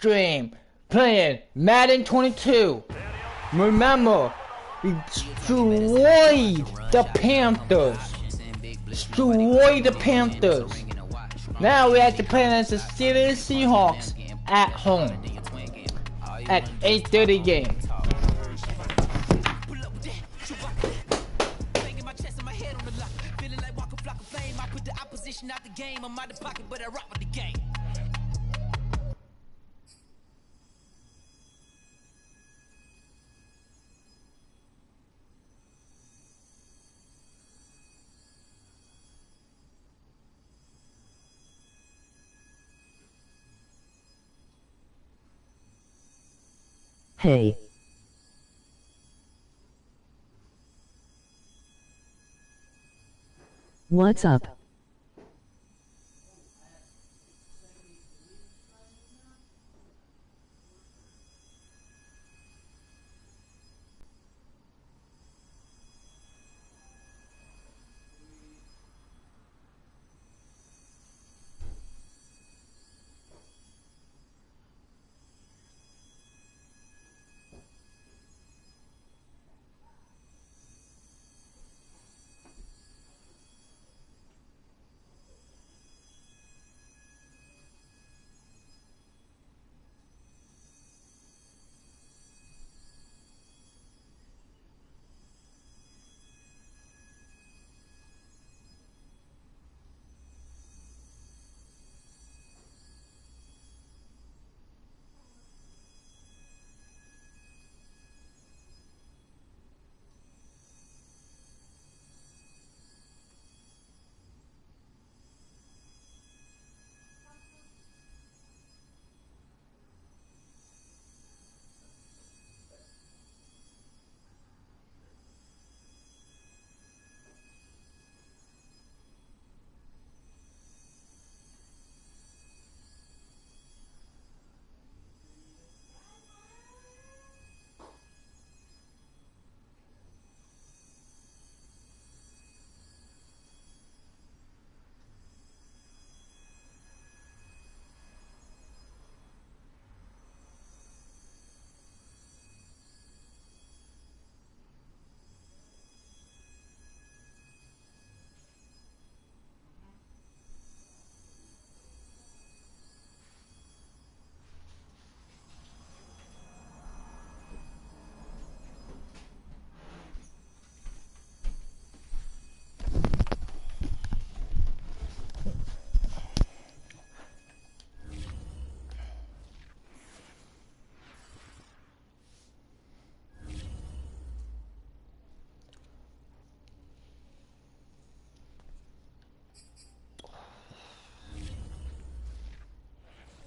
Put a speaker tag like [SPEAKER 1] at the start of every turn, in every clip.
[SPEAKER 1] stream playing Madden 22. Remember, we destroyed the Panthers. Destroyed the Panthers. Now we have to play against the Seahawks at home at 8:30 game.
[SPEAKER 2] Hey. What's up?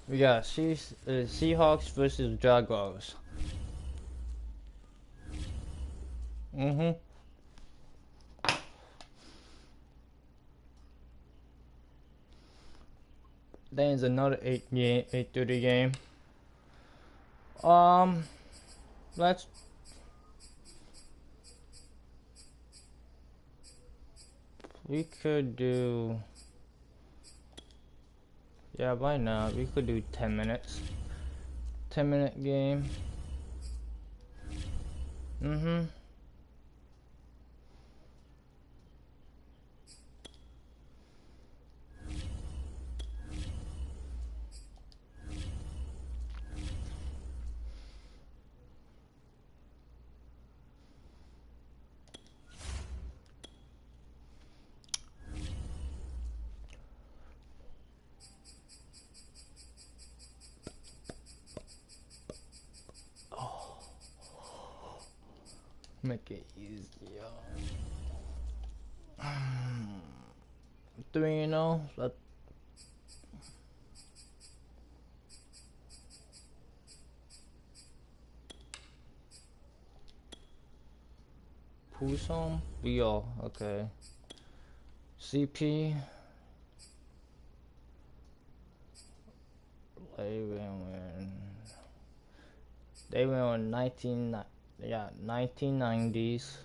[SPEAKER 1] We got Seahawks versus Jaguars. Then is another 8:30 game. Let's. We could do. Yeah, why not? We could do 10 minutes. 10-minute game. Make it easier. 3-0. Who's home? We all. Okay. CP. They went on 1990s,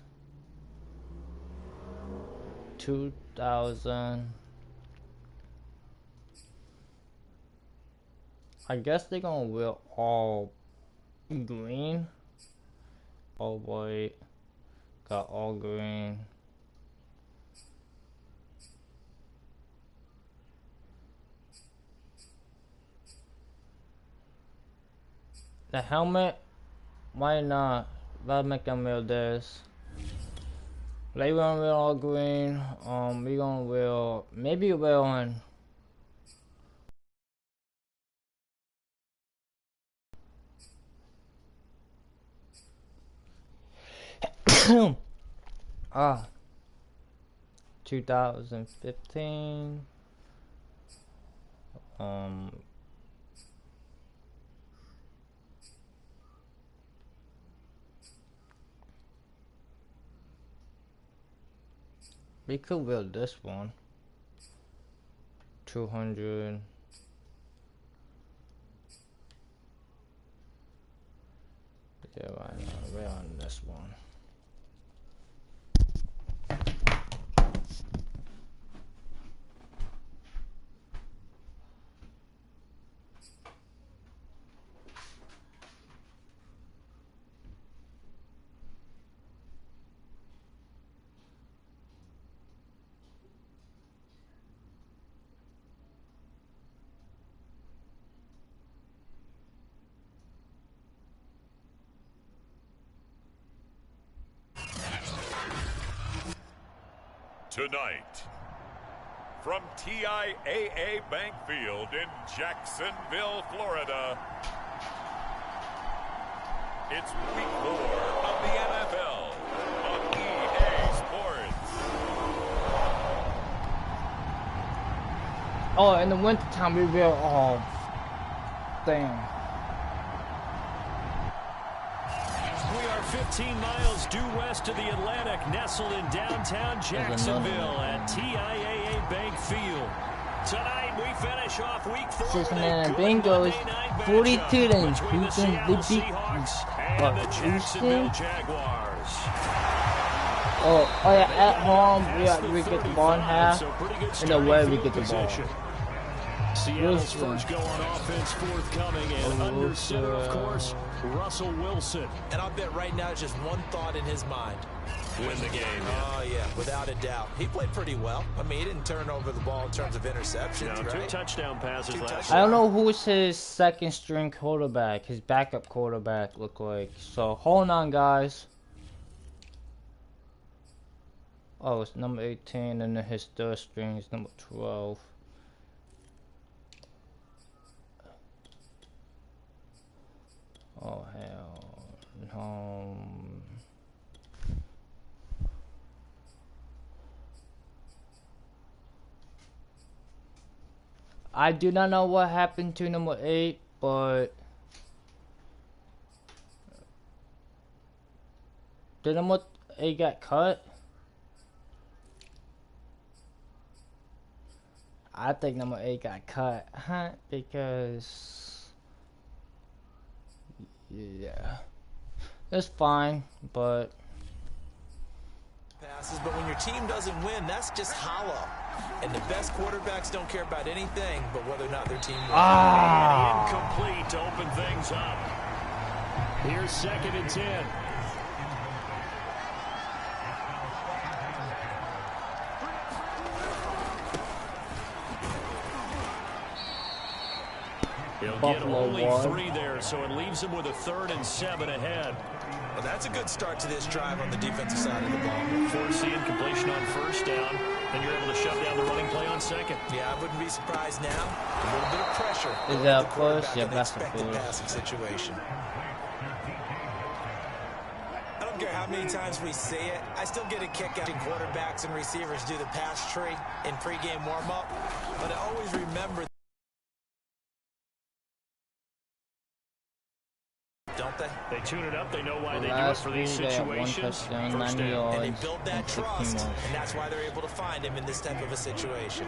[SPEAKER 1] 2000, I guess they're gonna wear all green. All white. Got all green. The helmet, why not? Let's make them wear this. They gonna wear all green. We gonna wear, maybe wear on. Ah, 2015. We could build this one. 200. Yeah, why not? We're on this one.
[SPEAKER 3] Tonight, from TIAA Bank Field in Jacksonville, Florida, it's week 4 of the NFL on EA Sports.
[SPEAKER 1] Oh, in the wintertime we wear all thing.
[SPEAKER 4] 15 miles due west of the Atlantic, nestled in downtown Jacksonville at TIAA Bank Field. Tonight we finish off week 4
[SPEAKER 1] Cincinnati Bengals 42 to Houston. They beat
[SPEAKER 4] and the Jacksonville Jaguars.
[SPEAKER 1] Oh yeah, at home we get the ball in half, and away we get the ball.
[SPEAKER 4] Seattle's first go on offense forthcoming, and under center, of course, Russell Wilson.
[SPEAKER 5] And I'll bet right now just one thought in his mind.
[SPEAKER 4] Win the game.
[SPEAKER 5] Oh, yeah, without a doubt. He played pretty well. I mean, he didn't turn over the ball in terms of interceptions,
[SPEAKER 4] no,
[SPEAKER 5] right?
[SPEAKER 4] 2 touchdown passes last
[SPEAKER 1] I don't know who's his second string quarterback, his backup quarterback look like. So hold on, guys. Oh, it's number 18, and then his third string is number 12. Oh hell no. I do not know what happened to number 8, but did number 8 got cut? I think number 8 got cut, huh? Because yeah, it's fine, but
[SPEAKER 5] passes. But when your team doesn't win, that's just hollow. And the best quarterbacks don't care about anything but whether or not their team wins.
[SPEAKER 4] Incomplete to open things up. Here's 2nd and 10. He'll get only 3 there, so it leaves him with a 3rd and 7 ahead.
[SPEAKER 5] Well, that's a good start to this drive on the defensive side of the ball.
[SPEAKER 4] Force the incompletion on 1st down, and you're able to shut down the running play on 2nd.
[SPEAKER 5] Yeah, I wouldn't be surprised now. A little bit of pressure.
[SPEAKER 1] Is that a push? Yeah, that's a
[SPEAKER 5] expected
[SPEAKER 1] push.
[SPEAKER 5] passing situation. I don't care how many times we see it. I still get a kick out when quarterbacks and receivers do the pass tree in pregame warm-up, but I always remember. Don't they?
[SPEAKER 4] They tune it up. They know why they do it for these situations.
[SPEAKER 1] Touchdown,
[SPEAKER 4] 1st
[SPEAKER 1] 90
[SPEAKER 4] down.
[SPEAKER 1] yards,
[SPEAKER 5] And they build that trust,
[SPEAKER 1] yards.
[SPEAKER 5] and that's why they're able to find him in this type of a situation.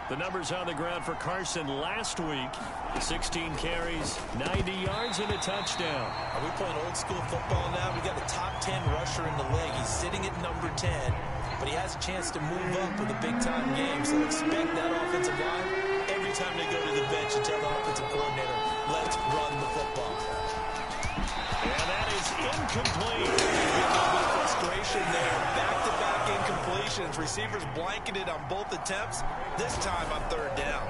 [SPEAKER 4] The numbers on the ground for Carson last week: 16 carries, 90 yards, and a touchdown.
[SPEAKER 5] Are we playing old school football now? We got a top 10 rusher in the league. He's sitting at number 10, but he has a chance to move up with a big-time game. So expect that offensive line every time to go to the bench and tell the offensive coordinator, let's run the football.
[SPEAKER 4] And that is incomplete.
[SPEAKER 5] Maybe a little bit of frustration there. Back-to-back incompletions. Receivers blanketed on both attempts. This time on third down.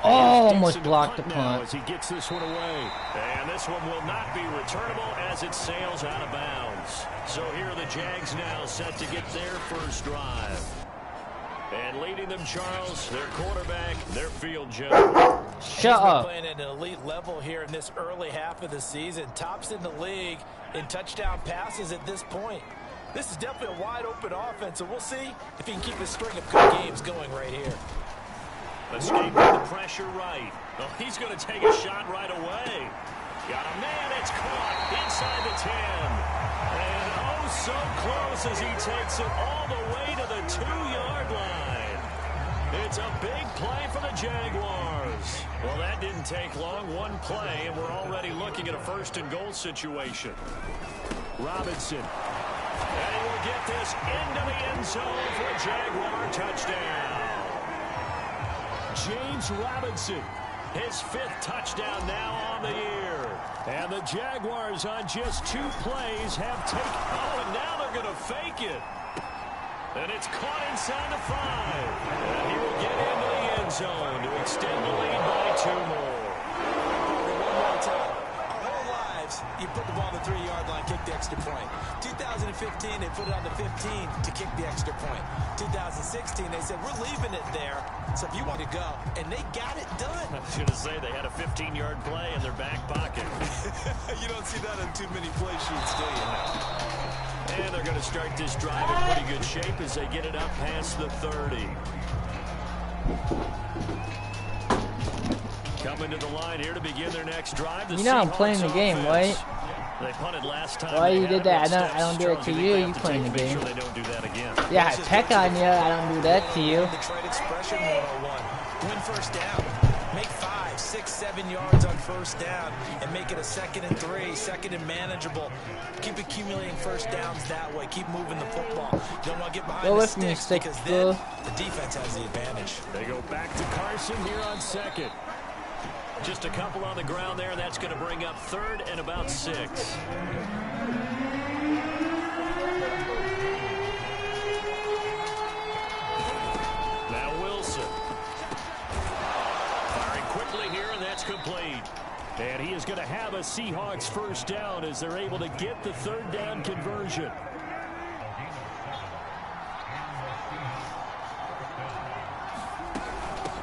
[SPEAKER 1] Oh, almost blocked the
[SPEAKER 4] Now
[SPEAKER 1] punt.
[SPEAKER 4] as he gets this one away. And this one will not be returnable as it sails out of bounds. So here are the Jags now set to get their first drive. And leading them, Charles, their quarterback, their field general.
[SPEAKER 1] Shut
[SPEAKER 5] He's
[SPEAKER 1] up.
[SPEAKER 5] playing at an elite level here in this early half of the season. Tops in the league in touchdown passes at this point. This is definitely a wide-open offense, so we'll see if he can keep a string of good games going right here.
[SPEAKER 4] Escaping the pressure right. Oh, he's going to take a shot right away. Got a man, it's caught inside the 10. And oh, so close as he takes it all the way to the 2-yard line. It's a big play for the Jaguars. Well, that didn't take long. One play, and we're already looking at a first-and-goal situation. Robinson. And he will get this into the end zone for a Jaguar touchdown. James Robinson, his 5th touchdown now on the year. And the Jaguars on just 2 plays have taken... Oh, and now they're going to fake it. And it's caught inside the 5. And he will get into the end zone to extend the lead by 2 more.
[SPEAKER 5] One more time. Our whole lives, you put the ball on the 3-yard line, kick the extra point. 2015, they put it on the 15 to kick the extra point. 2016, they said, we're leaving it there, so if you want to go, and they got it done.
[SPEAKER 4] I was going to say they had a 15-yard play in their back pocket.
[SPEAKER 5] You don't see that on too many play sheets, do you?
[SPEAKER 4] And they're going to start this drive in pretty good shape as they get it up past the 30. Coming to the line here to begin their next drive.
[SPEAKER 1] You know I'm playing the game, right?
[SPEAKER 4] They punted last time.
[SPEAKER 1] Why you did that? I don't do it to you. You playing the game.
[SPEAKER 4] They don't do that again.
[SPEAKER 1] Yeah, I peck on you. I don't do that to you.
[SPEAKER 5] Detroit Expression 101. Win first down. Make 5, 6, 7 yards on first down and make it a 2nd and 3, 2nd and manageable. Keep accumulating first downs that way. Keep moving the football. You don't want to get behind
[SPEAKER 1] Go
[SPEAKER 5] the
[SPEAKER 1] with me,
[SPEAKER 5] sticks
[SPEAKER 1] stick,
[SPEAKER 5] because
[SPEAKER 1] bro.
[SPEAKER 5] then the defense has the advantage.
[SPEAKER 4] They go back to Carson here on 2nd. Just a couple on the ground there. That's going to bring up 3rd and about 6. Now Wilson. Firing quickly here, and that's complete. And he is going to have a Seahawks first down as they're able to get the 3rd down conversion.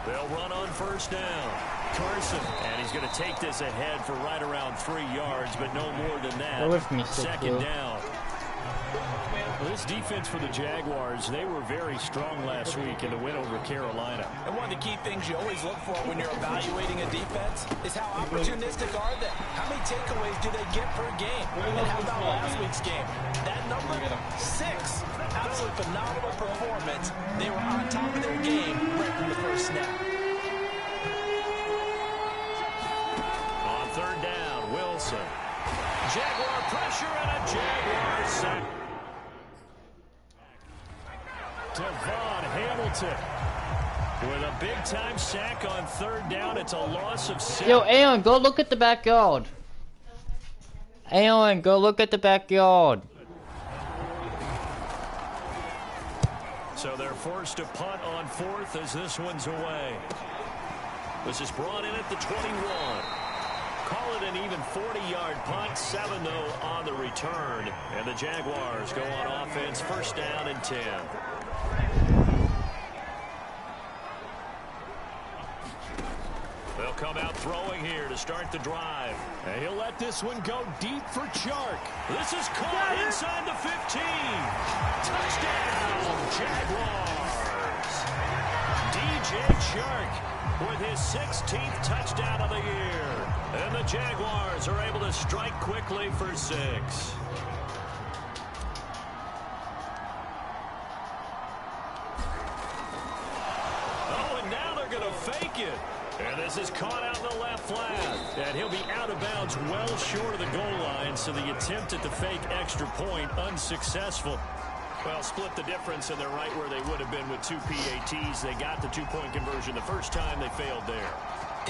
[SPEAKER 4] They'll run on first down. Carson, and he's going to take this ahead for right around 3 yards, but no more than that.
[SPEAKER 1] Go with me,
[SPEAKER 4] 2nd down. Well, this defense for the Jaguars, they were very strong last week in the win over Carolina.
[SPEAKER 5] And one of the key things you always look for when you're evaluating a defense is how opportunistic are they? How many takeaways do they get per game? And how about last week's game? That number, 6. Absolutely phenomenal performance. They were on top of their game right from the first snap.
[SPEAKER 4] On 3rd down, Wilson. Jaguar pressure and a Jaguar sack. Devon Hamilton with a big-time sack on 3rd down. It's a loss of 6.
[SPEAKER 1] Yo, Aon, go look at the backyard. Aon, go look at the backyard.
[SPEAKER 4] So they're forced to punt on 4th as this one's away. This is brought in at the 21. Call it an even 40-yard punt. 7, though, on the return. And the Jaguars go on offense, first down and 10. They'll come out throwing here to start the drive. And he'll let this one go deep for Chark. This is caught inside the 15. Touchdown, Jaguars. DJ Chark with his 16th touchdown of the year. And the Jaguars are able to strike quickly for 6. Oh, and now they're going to fake it. And this is caught out in the left flat. And he'll be out of bounds well short of the goal line, so the attempt at the fake extra point unsuccessful. Well, split the difference, and they're right where they would have been with 2 PATs. They got the 2-point conversion the first time. They failed there.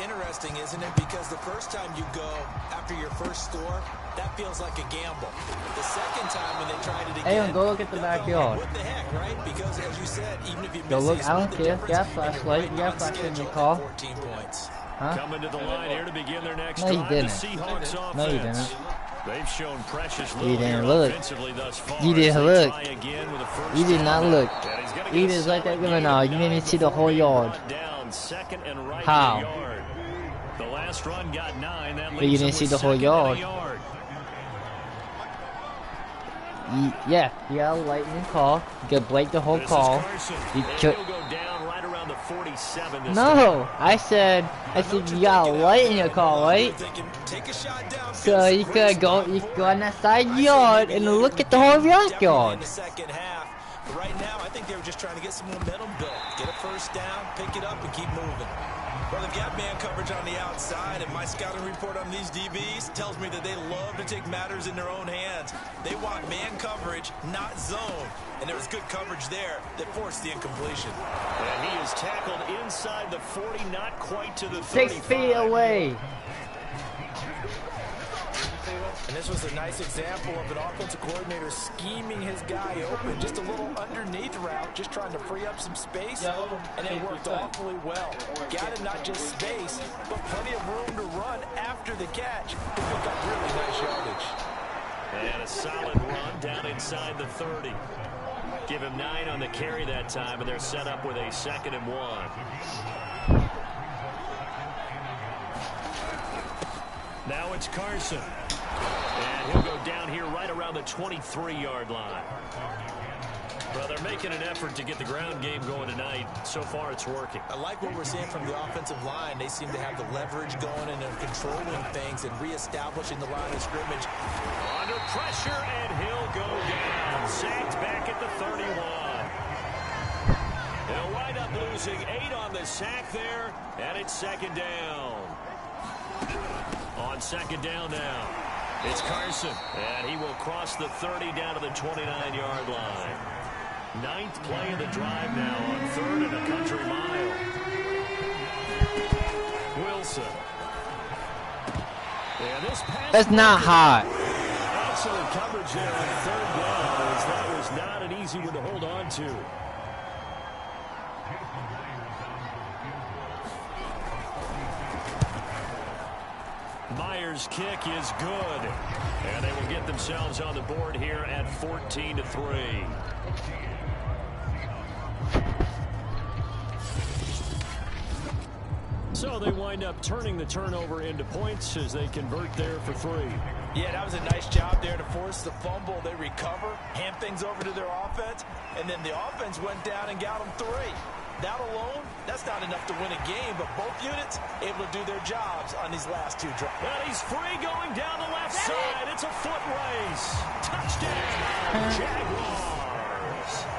[SPEAKER 5] Interesting, isn't it? Because the first time you go after your first score, that feels like a gamble. The second time when they tried it again,
[SPEAKER 1] Hey, go look at the backyard.
[SPEAKER 5] What the heck, right? Because as you said, even if you
[SPEAKER 1] Go
[SPEAKER 5] miss
[SPEAKER 1] look.
[SPEAKER 5] it,
[SPEAKER 1] I don't
[SPEAKER 5] the
[SPEAKER 1] care.
[SPEAKER 5] difference,
[SPEAKER 1] Yeah, flashlight.
[SPEAKER 5] you're
[SPEAKER 1] Yeah,
[SPEAKER 5] right on
[SPEAKER 1] flashlight in
[SPEAKER 5] schedule
[SPEAKER 1] your
[SPEAKER 5] at
[SPEAKER 1] car.
[SPEAKER 5] 14 points.
[SPEAKER 1] Huh?
[SPEAKER 4] Coming to the line here to begin their next
[SPEAKER 1] No, you
[SPEAKER 4] drive.
[SPEAKER 1] didn't.
[SPEAKER 4] The Seahawks offense.
[SPEAKER 1] No, you didn't.
[SPEAKER 4] They've shown precious
[SPEAKER 1] You
[SPEAKER 4] little
[SPEAKER 1] didn't
[SPEAKER 4] here
[SPEAKER 1] look.
[SPEAKER 4] offensively thus far.
[SPEAKER 1] You didn't
[SPEAKER 4] as they
[SPEAKER 1] look.
[SPEAKER 4] try again with a first
[SPEAKER 1] You did not
[SPEAKER 4] down.
[SPEAKER 1] look.
[SPEAKER 4] And he's gonna
[SPEAKER 1] You
[SPEAKER 4] get a
[SPEAKER 1] just let that
[SPEAKER 4] solid
[SPEAKER 1] go
[SPEAKER 4] gain
[SPEAKER 1] now.
[SPEAKER 4] of
[SPEAKER 1] You didn't
[SPEAKER 4] 9
[SPEAKER 1] see the
[SPEAKER 4] before
[SPEAKER 1] whole
[SPEAKER 4] being
[SPEAKER 1] yard.
[SPEAKER 4] brought down second and right
[SPEAKER 1] How?
[SPEAKER 4] in the yard. The last run got 9. That
[SPEAKER 1] But you
[SPEAKER 4] leaves
[SPEAKER 1] didn't
[SPEAKER 4] them
[SPEAKER 1] see
[SPEAKER 4] with
[SPEAKER 1] the whole
[SPEAKER 4] second and a
[SPEAKER 1] yard.
[SPEAKER 4] yard.
[SPEAKER 1] Yeah, you got a light in your car. You can break the whole
[SPEAKER 4] This
[SPEAKER 1] car.
[SPEAKER 4] is Carson.
[SPEAKER 1] You
[SPEAKER 4] And
[SPEAKER 1] could.
[SPEAKER 4] he'll go down right around the 47 this time.
[SPEAKER 1] No, I said you got a light in your car, right?
[SPEAKER 5] Take a shot down.
[SPEAKER 1] So you could go on that side yard and look at the whole backyard.
[SPEAKER 5] In the second half. But right now, I think they were just trying to get some momentum built. Get a first down, pick it up, and keep moving. Well, they've got man coverage on the outside, and my scouting report on these DBs tells me that they love to take matters in their own hands. They want man coverage, not zone. And there was good coverage there that forced the incompletion.
[SPEAKER 4] And he is tackled inside the 40, not quite to the
[SPEAKER 1] 6
[SPEAKER 4] 35.
[SPEAKER 1] feet away.
[SPEAKER 5] And this was a nice example of an offensive coordinator scheming his guy open. Just a little underneath route, just trying to free up some space. And it worked awfully well. Got him not just space, but plenty of room to run after the catch to pick up really nice yardage.
[SPEAKER 4] And a solid run down inside the 30. Give him 9 on the carry that time, and they're set up with a 2nd and 1. Now it's Carson. And he'll go down here right around the 23-yard line. Well, they're making an effort to get the ground game going tonight. So far, it's working.
[SPEAKER 5] I like what we're seeing from the offensive line. They seem to have the leverage going, and they're controlling things and reestablishing the line of scrimmage.
[SPEAKER 4] Under pressure, and he'll go down. Sacked back at the 31. They'll wind up losing 8 on the sack there, and it's 2nd down. On 2nd down now, it's Carson, and he will cross the 30 down to the 29-yard line. 9th play of the drive now on 3rd and a country mile. Wilson. And this pass
[SPEAKER 1] That's not hot.
[SPEAKER 4] excellent coverage there on 3rd down, as that was not an easy one to hold on to. Myers' kick is good, and they will get themselves on the board here at 14-3. So they wind up turning the turnover into points as they convert there for 3.
[SPEAKER 5] Yeah, that was a nice job there to force the fumble. They recover, hand things over to their offense, and then the offense went down and got them 3. That alone, that's not enough to win a game, but both units able to do their jobs on these last 2 drives.
[SPEAKER 4] Well, he's free going down the left side. It's a foot race. Touchdown, Jaguars.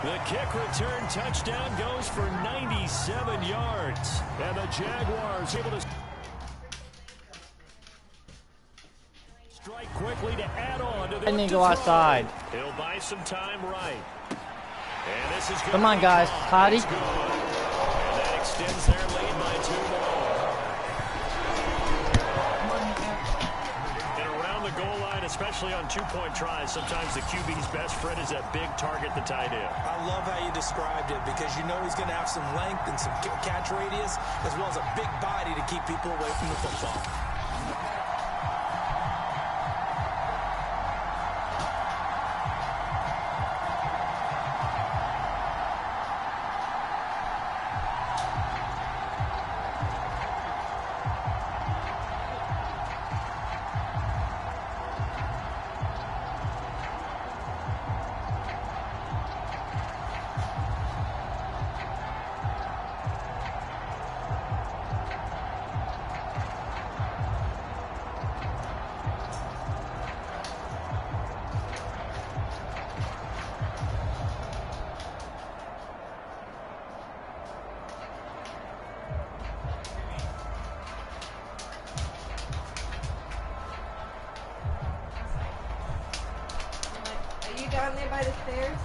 [SPEAKER 4] The kick return touchdown goes for 97 yards. And the Jaguars able to strike quickly to add on to the.
[SPEAKER 1] And then go outside.
[SPEAKER 4] He'll buy some time right. And this is
[SPEAKER 1] Come on, guys. Hottie.
[SPEAKER 4] And that extends their lead by 2 more. And around the goal line, especially on 2-point tries, sometimes the QB's best friend is that big target, the tight end.
[SPEAKER 5] I love how you described it because you know he's going to have some length and some catch radius as well as a big body to keep people away from the football.
[SPEAKER 6] Are you down there by the stairs?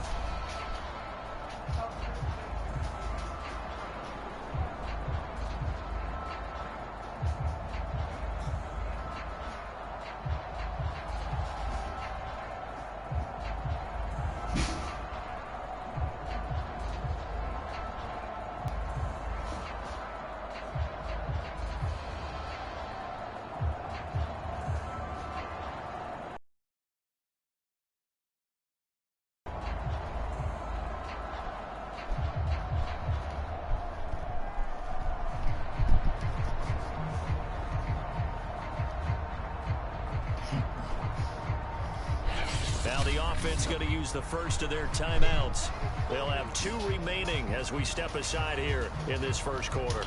[SPEAKER 4] Now the offense going to use the first of their timeouts. They'll have 2 remaining as we step aside here in this first quarter.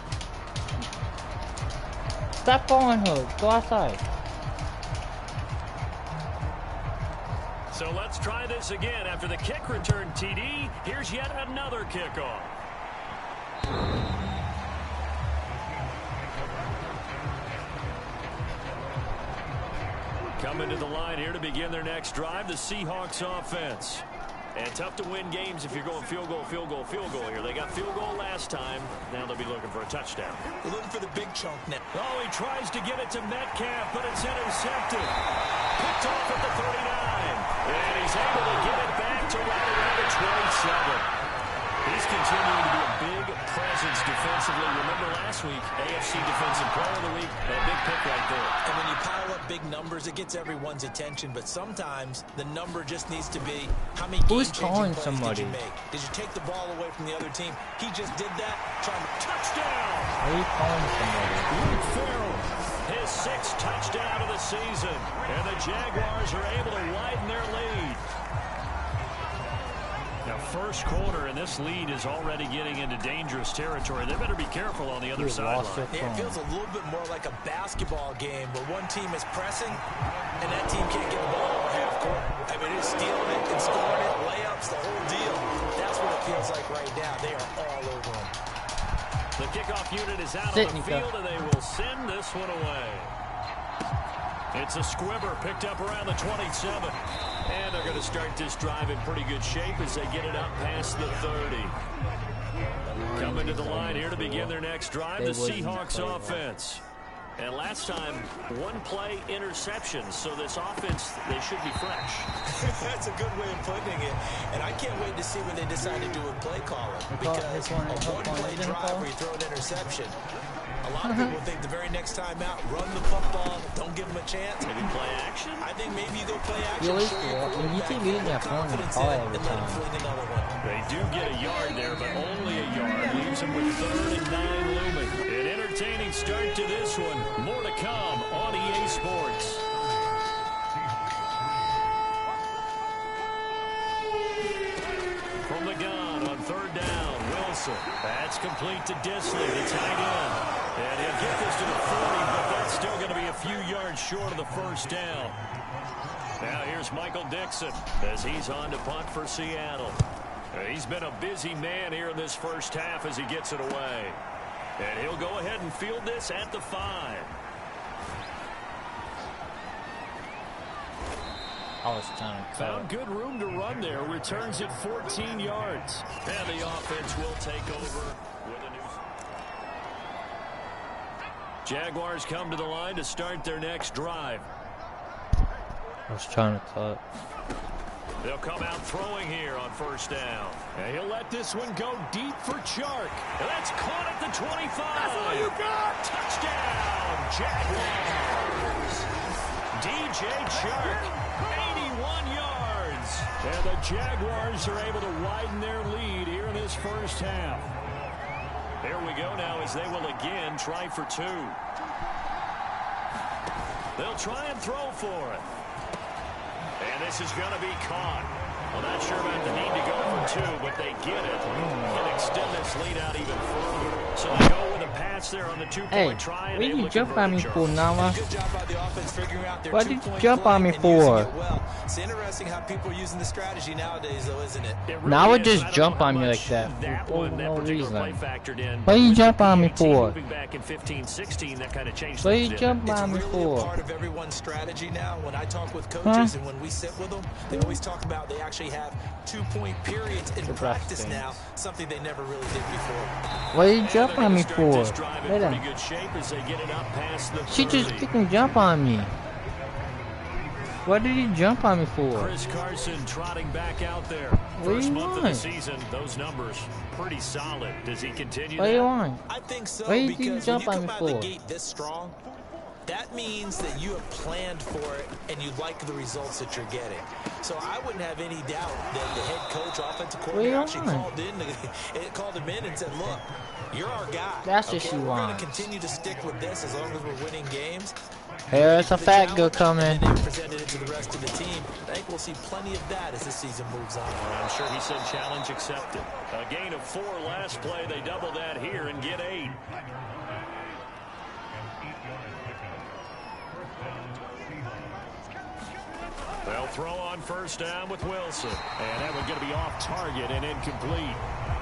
[SPEAKER 1] Stop following her. Go outside.
[SPEAKER 4] So let's try this again. After the kick return TD, here's yet another kickoff. Coming to the line here to begin their next drive, the Seahawks offense. And tough to win games if you're going field goal, field goal, field goal here. They got field goal last time. Now they'll be looking for a touchdown.
[SPEAKER 5] We're looking for the big chunk now.
[SPEAKER 4] Oh, he tries to get it to Metcalf, but it's intercepted. Picked off at the 39. And he's able to get it back to right around the 27. He's continuing to be a big presence defensively. Remember last week, AFC Defensive Player of the Week, a big pick right there.
[SPEAKER 5] And when you pile up big numbers, it gets everyone's attention. But sometimes the number just needs to be how many game-changing plays did you make? Did you take the ball away from the other team? He just did that. Trying to touchdown.
[SPEAKER 1] Why are you calling somebody?
[SPEAKER 4] Luke Farrell, his 6th touchdown of the season. And the Jaguars are able to widen their lead. Now, first quarter, and this lead is already getting into dangerous territory. They better be careful on the other sideline.
[SPEAKER 5] It feels a little bit more like a basketball game where one team is pressing, and that team can't get the ball over half court. I mean, it's stealing it and scoring it, layups, the whole deal. That's what it feels like right now. They are all over them.
[SPEAKER 4] The kickoff unit is out on the field, and they will send this one away. It's a squibber picked up around the 27. And they're going to start this drive in pretty good shape as they get it up past the 30. Coming to the line here to begin their next drive, the Seahawks offense. And last time, 1-play interceptions. So this offense, they should be fresh.
[SPEAKER 5] That's a good way of putting it. And I can't wait to see what they decide to do with play calling. Because a 1-play drive where you throw an interception, a lot of people think the very next time out, run the football, don't give them a chance.
[SPEAKER 4] Maybe play action?
[SPEAKER 5] I think maybe you go play action.
[SPEAKER 1] You keep leading that phone and call every time.
[SPEAKER 4] They do get a yard there, but only a yard. Leaves them with 3rd and 9 looming. An entertaining start to this one. More to come on EA Sports. From the gun on 3rd down, Wilson. That's complete to Disley, the tight end. And he'll get this to the 40, but that's still going to be a few yards short of the first down. Now here's Michael Dixon as he's on to punt for Seattle. He's been a busy man here in this first half as he gets it away. And he'll go ahead and field this at the 5.
[SPEAKER 1] I was trying to
[SPEAKER 4] found good room to run there. Returns it 14 yards. And the offense will take over with a new. Jaguars come to the line to start their next drive.
[SPEAKER 1] I was trying to cut.
[SPEAKER 4] They'll come out throwing here on 1st down. And he'll let this one go deep for Chark. And that's caught at the 25. That's all you got. Touchdown, Jaguars. DJ Chark, 81 yards. And the Jaguars are able to widen their lead here in this first half. There we go now as they will again try for 2. They'll try and throw for it. And this is going to be caught. Well, not sure about the need to go for 2, but they get it and extend this lead out even further. So they go with a pass there on the 2-point try.
[SPEAKER 1] What did you jump on me for, Nama?
[SPEAKER 5] Good job by the offense figuring out their
[SPEAKER 1] What did you jump on me for?
[SPEAKER 5] Well, it's interesting how people are using the strategy nowadays, though, isn't it?
[SPEAKER 1] Now I would just jump on me like that for no reason. What did you jump on me for?
[SPEAKER 4] Back in 15-16, that kind of changed.
[SPEAKER 1] What did you jump on me
[SPEAKER 5] It's really a
[SPEAKER 1] for?
[SPEAKER 5] part of everyone's strategy now. When I talk with coaches and when we sit with them, they always talk about they actually have 2-point periods in practice now, something they never really did before.
[SPEAKER 1] What did you jump on me for? She just freaking jump on me. What did he jump on me for?
[SPEAKER 4] Chris Carson trotting back out there. First month of the season, those numbers pretty solid. Does he continue
[SPEAKER 1] What do you want?
[SPEAKER 5] I think so,
[SPEAKER 1] What did you
[SPEAKER 5] because
[SPEAKER 1] jump
[SPEAKER 5] when
[SPEAKER 1] on
[SPEAKER 5] you
[SPEAKER 1] me
[SPEAKER 5] come out of
[SPEAKER 1] for?
[SPEAKER 5] the gate this strong, that means that you have planned for it and you like the results that you're getting. So I wouldn't have any doubt that the head coach, offensive coordinator actually called him in and said, look, you're our guy.
[SPEAKER 1] That's what she
[SPEAKER 5] We're
[SPEAKER 1] wants.
[SPEAKER 5] going to continue to stick with this as long as we're winning games.
[SPEAKER 1] Here's a fat girl coming.
[SPEAKER 5] And they presented it to the rest of the team. I think we'll see plenty of that as the season moves on.
[SPEAKER 4] I'm sure he said challenge accepted. A gain of 4 last play. They double that here and get 8. They'll throw on first down with Wilson. And that one's going to be off target and incomplete.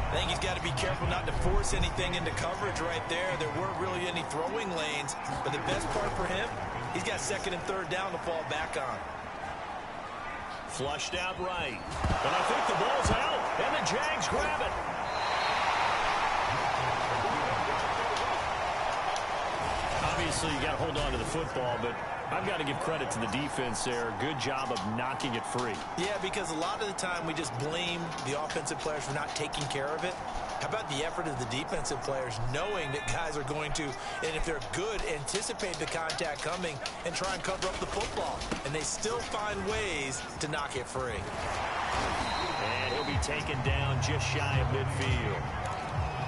[SPEAKER 5] I think he's got to be careful not to force anything into coverage right there. There weren't really any throwing lanes. But the best part for him, he's got second and third down to fall back on.
[SPEAKER 4] Flushed out right. And I think the ball's out. And the Jags grab it. Obviously, you got to hold on to the football, but I've got to give credit to the defense there. Good job of knocking it free.
[SPEAKER 5] Yeah, because a lot of the time we just blame the offensive players for not taking care of it. How about the effort of the defensive players knowing that guys are going to, and if they're good, anticipate the contact coming and try and cover up the football. And they still find ways to knock it free.
[SPEAKER 4] And he'll be taken down just shy of midfield.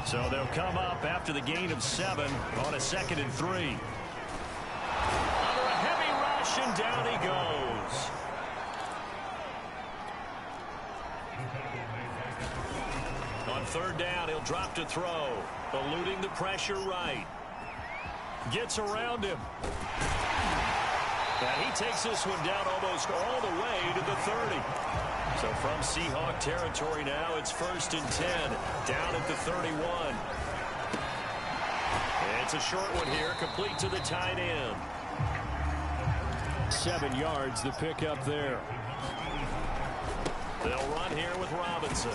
[SPEAKER 4] So they'll come up after the gain of 7 on a 2nd and 3. Under a heavy rush, and down he goes. On 3rd down, he'll drop to throw. Eluding the pressure right. Gets around him. And he takes this one down almost all the way to the 30. So from Seahawk territory now, it's 1st and 10. Down at the 31. It's a short one here, complete to the tight end. 7 yards the pick up there. They'll run here with Robinson.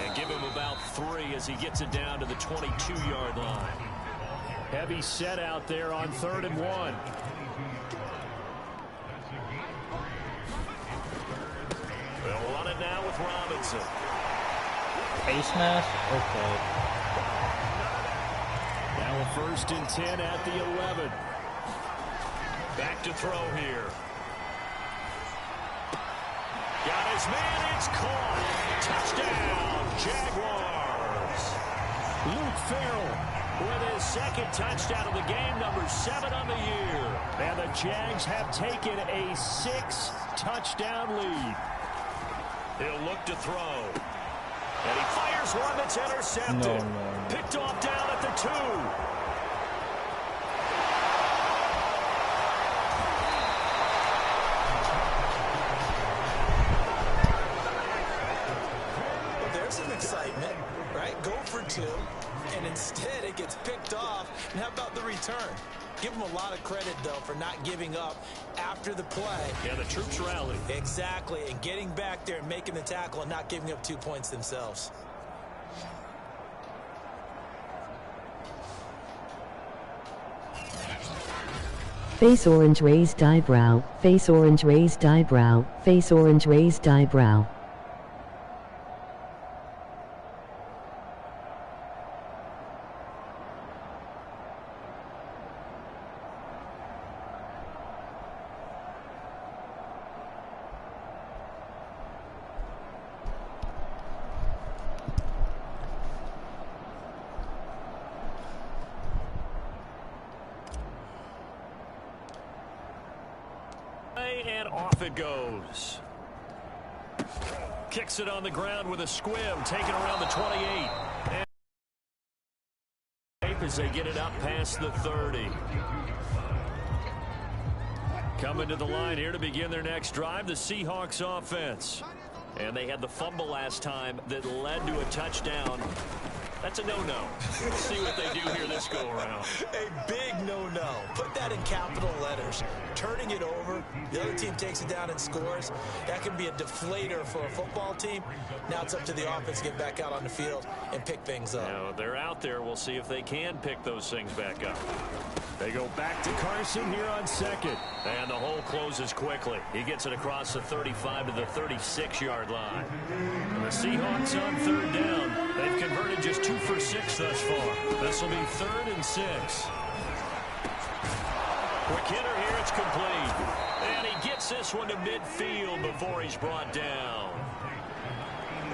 [SPEAKER 4] And give him about 3 as he gets it down to the 22-yard line. Heavy set out there on 3rd and 1. They'll run it now with Robinson.
[SPEAKER 1] Face mask? Okay.
[SPEAKER 4] Now a 1st and 10 at the 11. Back to throw here. Got his man, it's caught. Touchdown, Jaguars. Luke Farrell with his 2nd touchdown of the game, number 7 on the year. And the Jags have taken a 6-touchdown lead. He'll look to throw. And he fires one that's intercepted.
[SPEAKER 1] No.
[SPEAKER 4] Picked off down at the 2.
[SPEAKER 5] Some excitement, right? Go for 2, and instead it gets picked off. And how about the return? Give them a lot of credit, though, for not giving up after the play.
[SPEAKER 4] Yeah, the troops rallied.
[SPEAKER 5] Exactly, and getting back there and making the tackle and not giving up 2 points themselves.
[SPEAKER 2] Face orange raised eyebrow, face orange raised eyebrow, face orange raised eyebrow.
[SPEAKER 4] And off it goes. Kicks it on the ground with a squib, taken around the 28. And as they get it up past the 30. Coming to the line here to begin their next drive, the Seahawks offense. And they had the fumble last time that led to a touchdown. That's a no-no. We'll see what they do here this go-around.
[SPEAKER 5] A big no-no. Put that in capital letters. Turning it over, the other team takes it down and scores. That can be a deflator for a football team. Now it's up to the offense to get back out on the field and pick things up.
[SPEAKER 4] Now, they're out there. We'll see if they can pick those things back up. They go back to Carson here on 2nd. And the hole closes quickly. He gets it across the 35 to the 36-yard line. And the Seahawks on 3rd down. They've converted just 2 for 6 thus far. This will be 3rd and 6. Quick hitter here, it's complete. And he gets this one to midfield before he's brought down.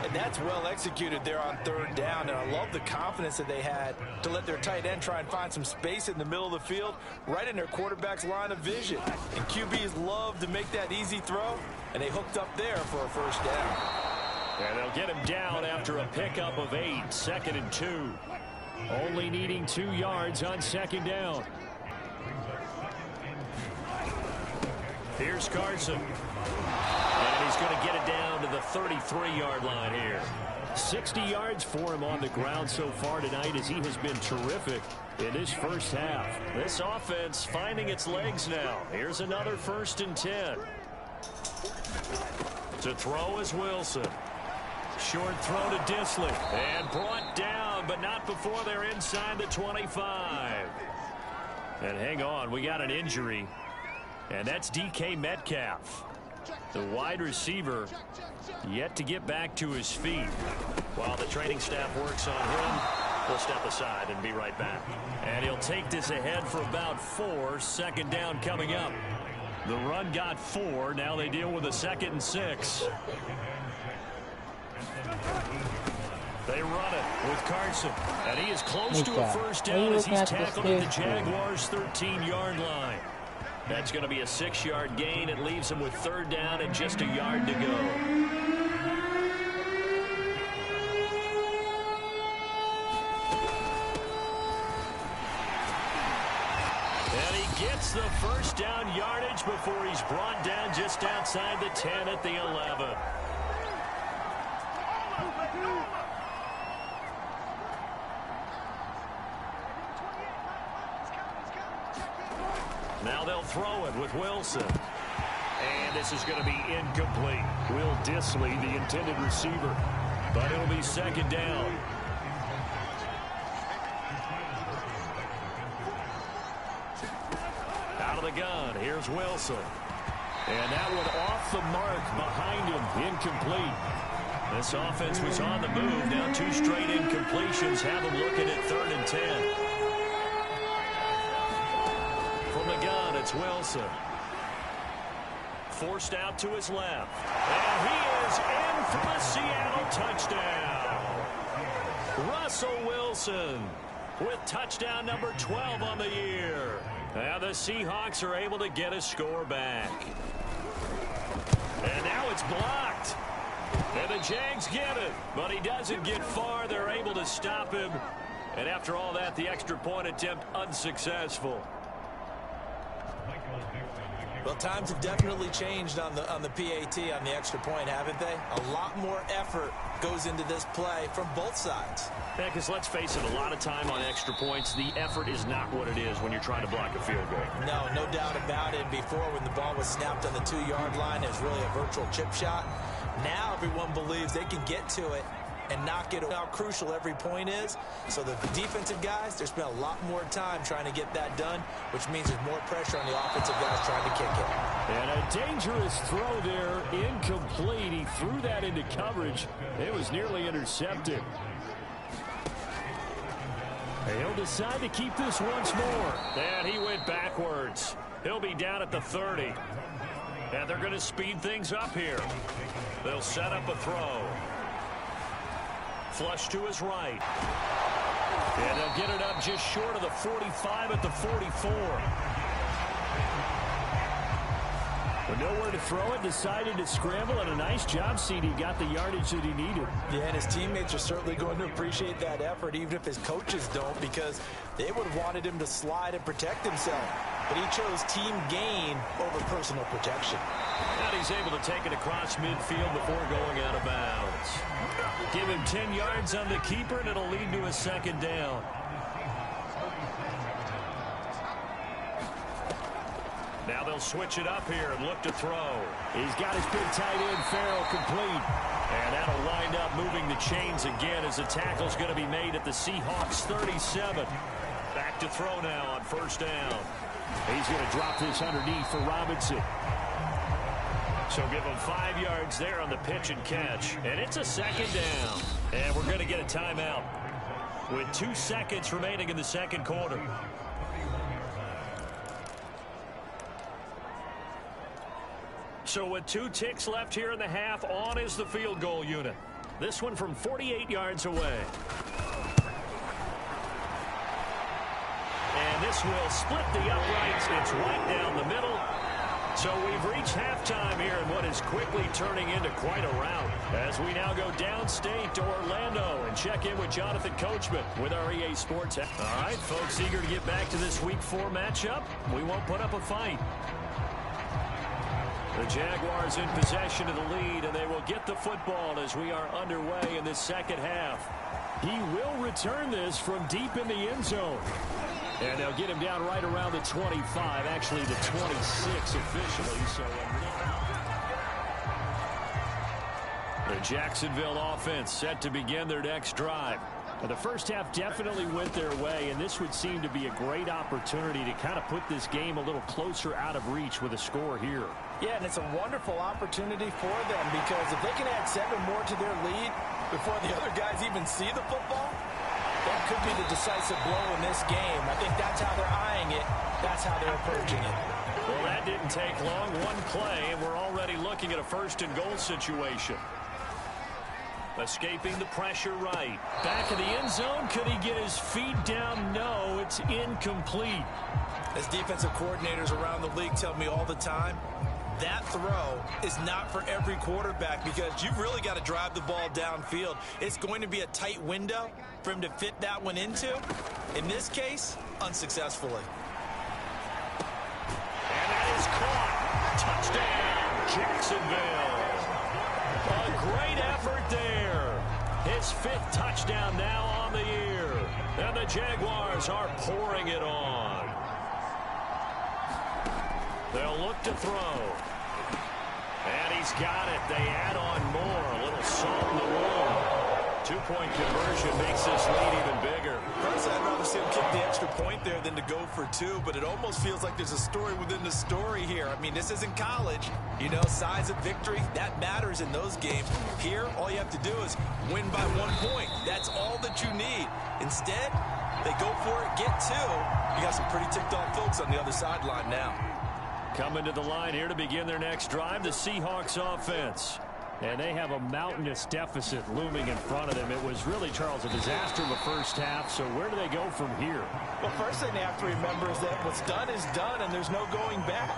[SPEAKER 5] And And that's well executed there on third down. And I love the confidence that they had to let their tight end try and find some space in the middle of the field, right in their quarterback's line of vision. And QBs love to make that easy throw, and they hooked up there for a first down.
[SPEAKER 4] And they'll get him down after a pickup of 8, 2nd and 2. Only needing 2 yards on 2nd down. Here's Carson. And he's going to get it down to the 33-yard line here. 60 yards for him on the ground so far tonight, as he has been terrific in this first half. This offense finding its legs now. Here's another 1st and 10. To throw is Wilson. Short throw to Disley. And brought down, but not before they're inside the 25. And hang on, we got an injury. And that's DK Metcalf. The wide receiver yet to get back to his feet. While the training staff works on him, we'll step aside and be right back. And he'll take this ahead for about 4. 2nd down coming up. The run got 4. Now they deal with a 2nd and 6. They run it with Carson. And he is close to a first down as he's tackled at the Jaguars' 13-yard line. That's going to be a 6-yard gain. It leaves him with 3rd down and just a yard to go. And he gets the first down yardage before he's brought down just outside the 10 at the 11. Now they'll throw it with Wilson. And this is going to be incomplete. Will Disley, the intended receiver. But it'll be 2nd down. Out of the gun, here's Wilson. And that one off the mark behind him, incomplete. This offense was on the move. Now 2 straight incompletions have them looking at 3rd and 10. From the gun, it's Wilson. Forced out to his left. And he is in for a Seattle touchdown. Russell Wilson with touchdown number 12 on the year. And the Seahawks are able to get a score back. And now it's blocked. And the Jags get it. But he doesn't get far. They're able to stop him. And after all that, the extra point attempt unsuccessful.
[SPEAKER 5] Well, times have definitely changed on the PAT, on the extra point, haven't they? A lot more effort goes into this play from both sides.
[SPEAKER 4] Yeah, because let's face it, a lot of time on extra points, the effort is not what it is when you're trying to block a field goal.
[SPEAKER 5] No doubt about it. Before, when the ball was snapped on the 2-yard line, it was really a virtual chip shot. Now everyone believes they can get to it and knock it. How crucial every point is. So the defensive guys, they spent a lot more time trying to get that done, which means there's more pressure on the offensive guys trying to kick it. And
[SPEAKER 4] a dangerous throw there, incomplete. He threw that into coverage. It was nearly intercepted. He'll decide to keep this once more. And he went backwards. He'll be down at the 30. And they're going to speed things up here. They'll set up a throw. Flush to his right. And they'll get it up just short of the 45 at the 44. With nowhere to throw it, decided to scramble, and a nice job, CD. Got the yardage that he needed.
[SPEAKER 5] Yeah, and his teammates are certainly going to appreciate that effort, even if his coaches don't, because they would have wanted him to slide and protect himself. But he chose team gain over personal protection.
[SPEAKER 4] And he's able to take it across midfield before going out of bounds. Give him 10 yards on the keeper, and it'll lead to a 2nd down. Now they'll switch it up here and look to throw. He's got his big tight end, Farrell, complete. And that'll wind up moving the chains again as the tackle's going to be made at the Seahawks 37. Back to throw now on 1st down. He's going to drop this underneath for Robinson. So give him 5 yards there on the pitch and catch. And it's a 2nd down. And we're going to get a timeout with 2 seconds remaining in the 2nd quarter. So with 2 ticks left here in the half, on is the field goal unit. This one from 48 yards away. And this will split the uprights. It's right down the middle. So we've reached halftime here in what is quickly turning into quite a rout. As we now go downstate to Orlando and check in with Jonathan Coachman with our EA Sports. All right, folks, eager to get back to this Week 4 matchup. We won't put up a fight. The Jaguars in possession of the lead, and they will get the football as we are underway in this second half. He will return this from deep in the end zone. And they'll get him down right around the 25, actually the 26 officially. So the Jacksonville offense set to begin their next drive. Now, the first half definitely went their way, and this would seem to be a great opportunity to kind of put this game a little closer out of reach with a score here.
[SPEAKER 5] Yeah, and it's a wonderful opportunity for them because if they can add 7 more to their lead before the other guys even see the football, that could be the decisive blow in this game. I think that's how they're eyeing it. That's how they're approaching it.
[SPEAKER 4] Well, that didn't take long. One play, and we're already looking at a first-and-goal situation. Escaping the pressure right. Back of the end zone. Could he get his feet down? No, it's incomplete.
[SPEAKER 5] As defensive coordinators around the league tell me all the time, that throw is not for every quarterback because you've really got to drive the ball downfield. It's going to be a tight window for him to fit that one into. In this case, unsuccessfully.
[SPEAKER 4] And that is caught. Touchdown, Jacksonville. A great effort there. His 5th touchdown now on the year. And the Jaguars are pouring it on. They'll look to throw. And he's got it. They add on more. A little salt in the wound. 2-point conversion makes this lead even bigger.
[SPEAKER 5] Personally, I'd rather see him kick the extra point there than to go for 2, but it almost feels like there's a story within the story here. I mean, this isn't college. You know, size of victory, that matters in those games. Here, all you have to do is win by 1 point. That's all that you need. Instead, they go for it, get 2. You got some pretty ticked-off folks on the other sideline now.
[SPEAKER 4] Coming to the line here to begin their next drive, the Seahawks offense. And they have a mountainous deficit looming in front of them. It was really, Charles, a disaster in the first half. So where do they go from here?
[SPEAKER 5] Well, first thing they have to remember is that what's done is done, and there's no going back.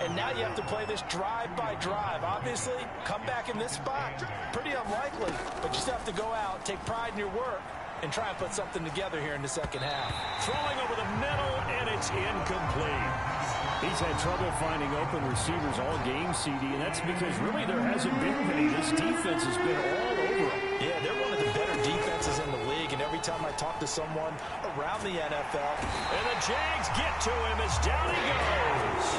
[SPEAKER 5] And now you have to play this drive by drive. Obviously, come back in this spot, pretty unlikely. But you still have to go out, take pride in your work, and try and put something together here in the second half.
[SPEAKER 4] Throwing over the middle, and it's incomplete. He's had trouble finding open receivers all game, CD, and that's because really there hasn't been many. This defense has been all over him.
[SPEAKER 5] Yeah, they're one of the better defenses in the league, and every time I talk to someone around the NFL.
[SPEAKER 4] And the Jags get to him as down he goes.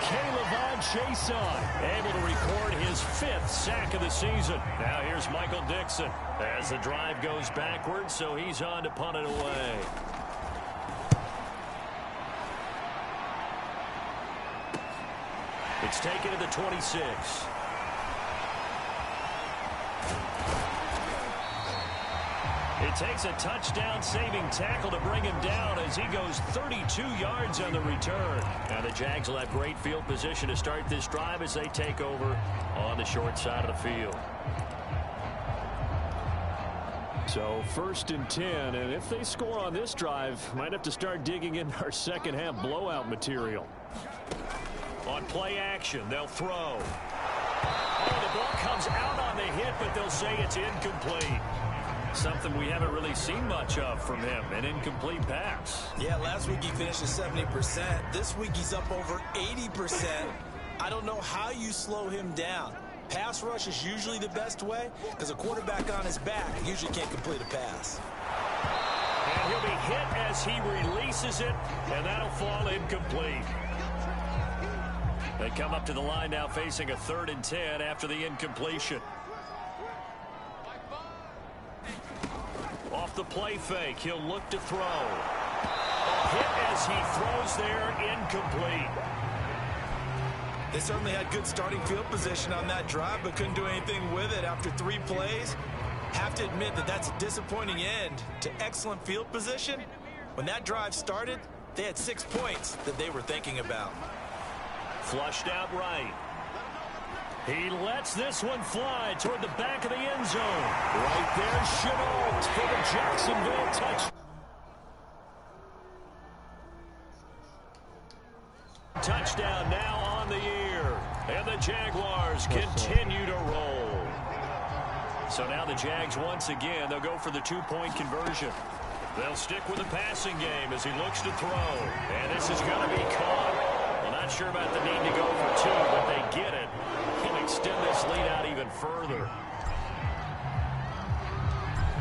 [SPEAKER 4] K'Lavon Chaisson able to record his 5th sack of the season. Now here's Michael Dixon as the drive goes backwards, so he's on to punt it away. It's taken to the 26. It takes a touchdown-saving tackle to bring him down as he goes 32 yards on the return. Now the Jags will have great field position to start this drive as they take over on the short side of the field. So 1st and 10, and if they score on this drive, might have to start digging into our second half blowout material. On play action, they'll throw. Oh, the ball comes out on the hit, but they'll say it's incomplete. Something we haven't really seen much of from him, an incomplete pass.
[SPEAKER 5] Yeah, last week he finished at 70%. This week he's up over 80%. I don't know how you slow him down. Pass rush is usually the best way because a quarterback on his back usually can't complete a pass.
[SPEAKER 4] And he'll be hit as he releases it, and that'll fall incomplete. They come up to the line now facing a 3rd and 10 after the incompletion. Off the play fake, he'll look to throw. A hit as he throws there, incomplete.
[SPEAKER 5] They certainly had good starting field position on that drive, but couldn't do anything with it after 3 plays. Have to admit that that's a disappointing end to excellent field position. When that drive started, they had 6 points that they were thinking about.
[SPEAKER 4] Flushed out right. He lets this one fly toward the back of the end zone. Right there, Chenault for the Jacksonville touchdown. Touchdown now on the year. And the Jaguars continue to roll. So now the Jags once again, they'll go for the two-point conversion. They'll stick with the passing game as he looks to throw. And this is going to be caught. Well, not sure about the need to go for two, but they get it. Can extend this lead out even further.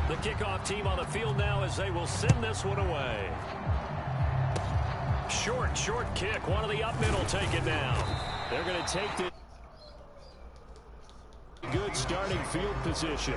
[SPEAKER 4] The kickoff team on the field now as they will send this one away. Short kick. One of the up middle take it now. They're going to take the good starting field position.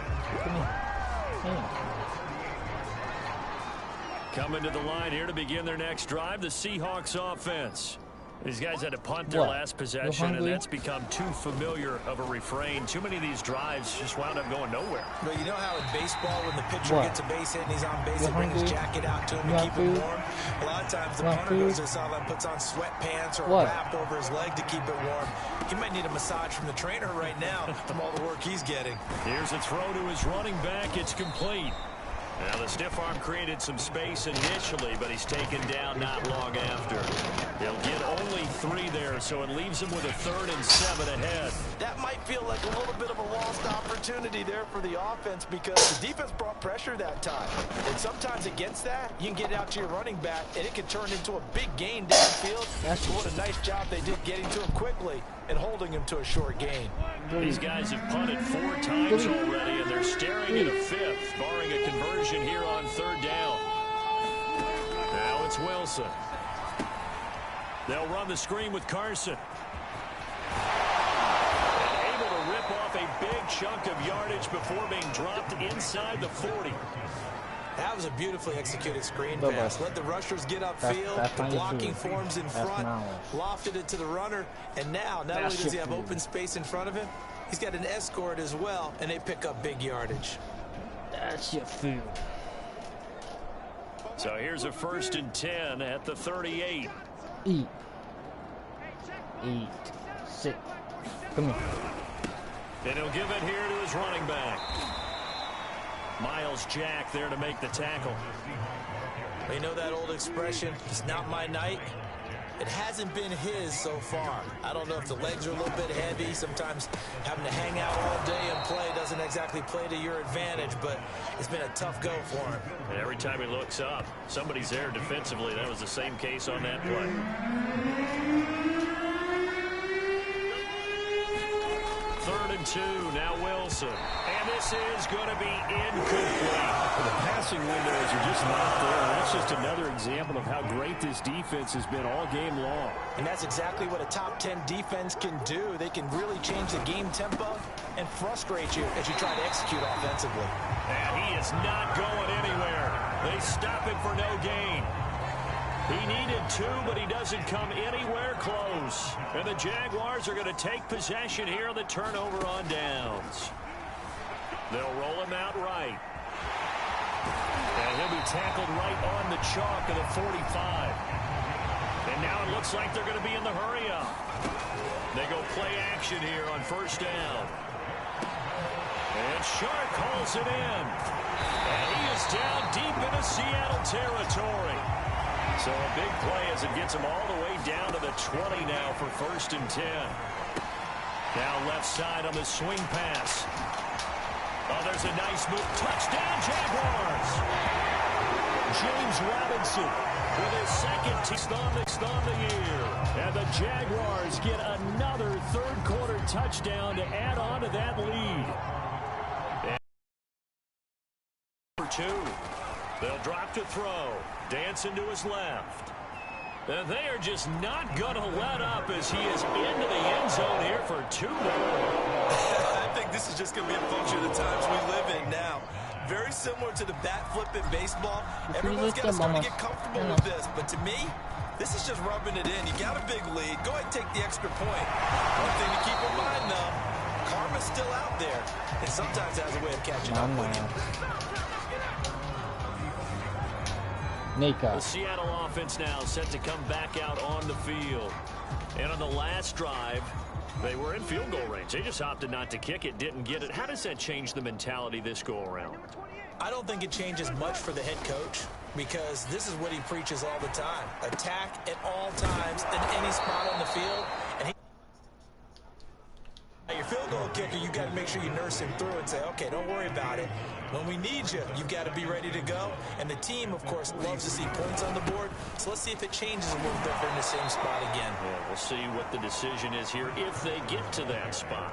[SPEAKER 4] Coming to the line here to begin their next drive, the Seahawks offense. These guys had to punt their last possession, and that's become too familiar of a refrain. Too many of these drives just wound up going nowhere.
[SPEAKER 5] But you know how in baseball, when the pitcher gets a base hit and he's on base, they bring his jacket out to him to keep him warm. A lot of times the punter goes to the sideline, puts on sweatpants or a wrap over his leg to keep it warm. He might need a massage from the trainer right now from all the work he's getting.
[SPEAKER 4] Here's a throw to his running back. It's complete. Now the stiff arm created some space initially, but he's taken down not long after. He'll get only 3 there, so it leaves him with a 3rd and 7 ahead.
[SPEAKER 5] That might feel like a little bit of a lost opportunity there for the offense because the defense brought pressure that time. And sometimes against that, you can get out to your running back, and it can turn into a big gain downfield. So what a nice job they did getting to him quickly and holding him to a short gain.
[SPEAKER 4] These guys have punted 4 times already, and they're staring at a 5th, barring a conversion here on 3rd down. Now it's Wilson. They'll run the screen with Carson. And able to rip off a big chunk of yardage before being dropped inside the 40.
[SPEAKER 5] That was a beautifully executed screen pass. Let the rushers get upfield. The blocking forms in front. Lofted it to the runner. And now, not only does he have open space in front of him, he's got an escort as well, and they pick up big yardage.
[SPEAKER 1] That's your food.
[SPEAKER 4] So here's a 1st and 10 at the 38.
[SPEAKER 1] Eat. Sit. Come here.
[SPEAKER 4] And he'll give it here to his running back. Miles Jack there to make the tackle.
[SPEAKER 5] You know that old expression, it's not my night? It hasn't been his so far. I don't know if the legs are a little bit heavy. Sometimes having to hang out all day and play doesn't exactly play to your advantage, but it's been a tough go for him.
[SPEAKER 4] And every time he looks up, somebody's there defensively. That was the same case on that play. 3rd and 2, now Wilson. And this is going to be incomplete.
[SPEAKER 6] The passing windows are just not there. That's just another example of how great this defense has been all game long.
[SPEAKER 5] And that's exactly what a top 10 defense can do. They can really change the game tempo and frustrate you as you try to execute offensively.
[SPEAKER 4] And he is not going anywhere. They stop him for no gain. He needed 2, but he doesn't come anywhere close. And the Jaguars are going to take possession here on the turnover on downs. They'll roll him out right. And he'll be tackled right on the chalk of the 45. And now it looks like they're going to be in the hurry-up. They go play action here on 1st down. And Shark hauls it in. And he is down deep into Seattle territory. So a big play as it gets him all the way down to the 20 now for 1st and 10. Now left side on the swing pass. Oh, there's a nice move. Touchdown, Jaguars. James Robinson with his 2nd touchdown on the year. And the Jaguars get another 3rd quarter touchdown to add on to that lead. And number 2. They'll drop to throw. Dancing to his left. And they are just not going to let up as he is into the end zone here for 2 more.
[SPEAKER 5] I think this is just going to be a function of the times we live in now. Very similar to the bat flip in baseball. Everyone's got to start to get comfortable with this. But to me, this is just rubbing it in. You got a big lead. Go ahead and take the extra point. One thing to keep in mind, though, karma's still out there. And sometimes has a way of catching up with you.
[SPEAKER 1] Nika.
[SPEAKER 4] The Seattle offense now set to come back out on the field. And on the last drive, they were in field goal range. They just opted not to kick it, didn't get it. How does that change the mentality this go around?
[SPEAKER 5] I don't think it changes much for the head coach because this is what he preaches all the time. Attack at all times in any spot on the field. And your field goal kicker, you got to make sure you nurse him through and say, okay, don't worry about it. When we need you, you've got to be ready to go. And the team, of course, loves to see points on the board. So let's see if it changes a little bit if they're in the same spot again.
[SPEAKER 4] Yeah, we'll see what the decision is here if they get to that spot.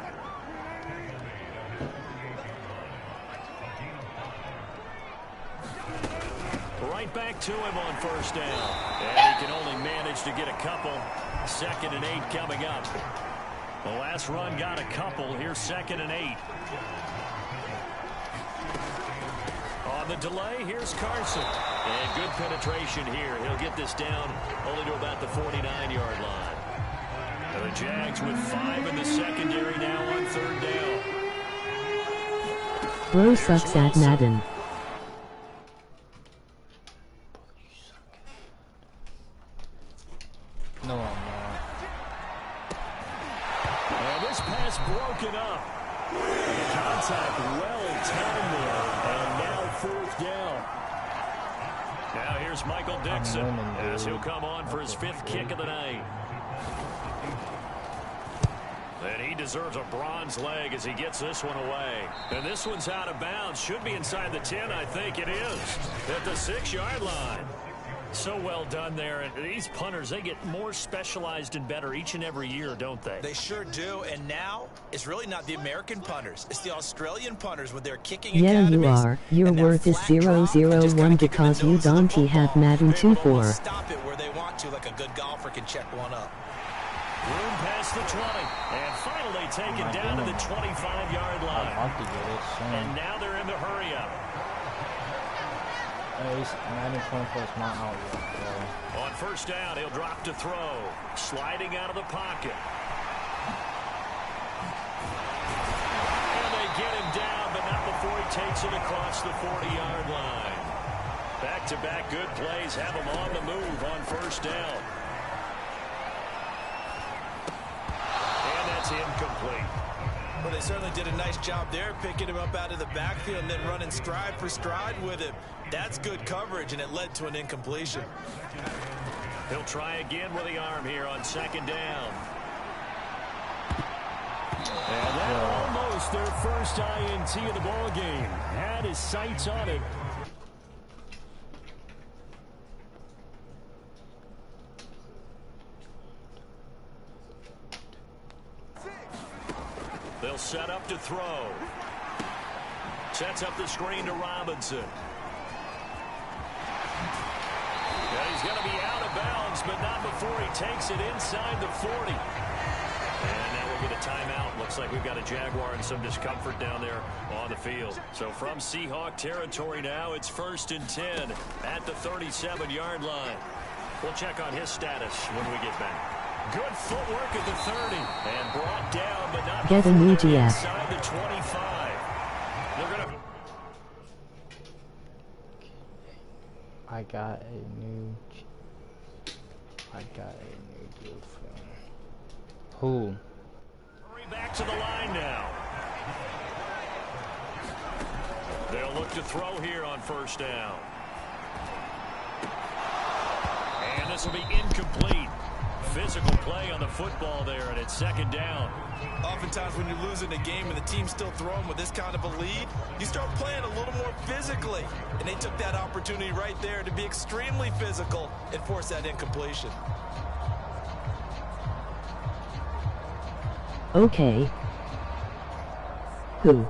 [SPEAKER 4] Right back to him on first down. And he can only manage to get a couple. 2nd and 8 coming up. The last run got a couple. Here's 2nd and 8. On the delay, here's Carson. And good penetration here. He'll get this down only to about the 49-yard line. And the Jags with 5 in the secondary now on 3rd down.
[SPEAKER 2] Bro sucks at Madden.
[SPEAKER 1] No, I'm not.
[SPEAKER 4] And this pass broken up. And the contact well timed there. And now 4th down. Now here's Michael Dixon as he'll come on for his 5th kick of the night. And he deserves a bronze leg as he gets this one away. And this one's out of bounds. Should be inside the 10, I think it is. At the 6-yard line. So well done there. And these punters, they get more specialized and better each and every year, don't they?
[SPEAKER 5] They sure do. And now, it's really not the American punters. It's the Australian punters with their kicking
[SPEAKER 2] Yeah,
[SPEAKER 5] academies.
[SPEAKER 2] you are. Your worth is 001 because you don't have Madden 2-4.
[SPEAKER 5] Stop it where they want to, like a good golfer can check one up.
[SPEAKER 4] Room past the 20. And finally taken down to the 25-yard line.
[SPEAKER 1] I want to get it soon.
[SPEAKER 4] And now they're in the hurry up.
[SPEAKER 1] Madden 24 is not out yet, so.
[SPEAKER 4] On first down, he'll drop to throw. Sliding out of the pocket. And they get him down, but not before he takes it across the 40-yard line. Back-to-back good plays have him on the move on first down. And that's incomplete.
[SPEAKER 5] Well, they certainly did a nice job there, picking him up out of the backfield and then running stride for stride with him. That's good coverage, and it led to an incompletion.
[SPEAKER 4] He'll try again with the arm here on 2nd down. And that almost their first INT of the ball game. Had his sights on it. They'll set up to throw. Sets up the screen to Robinson. Yeah, he's going to be out of bounds, but not before he takes it inside the 40. And now we'll get a timeout. Looks like we've got a Jaguar and some discomfort down there on the field. So from Seahawk territory now, it's 1st and 10 at the 37-yard line. We'll check on his status when we get back. Good footwork at the 30 and brought down, but not
[SPEAKER 2] Get a new GF.
[SPEAKER 4] inside the 25. They're going to.
[SPEAKER 1] I got a new girlfriend. Who?
[SPEAKER 4] Hurry back to the line now. They'll look to throw here on first down. And this will be incomplete. Physical play on the football there, and it's 2nd down.
[SPEAKER 5] Oftentimes when you're losing a game and the team's still throwing with this kind of a lead, you start playing a little more physically. And they took that opportunity right there to be extremely physical and force that incompletion.
[SPEAKER 2] Okay. Who?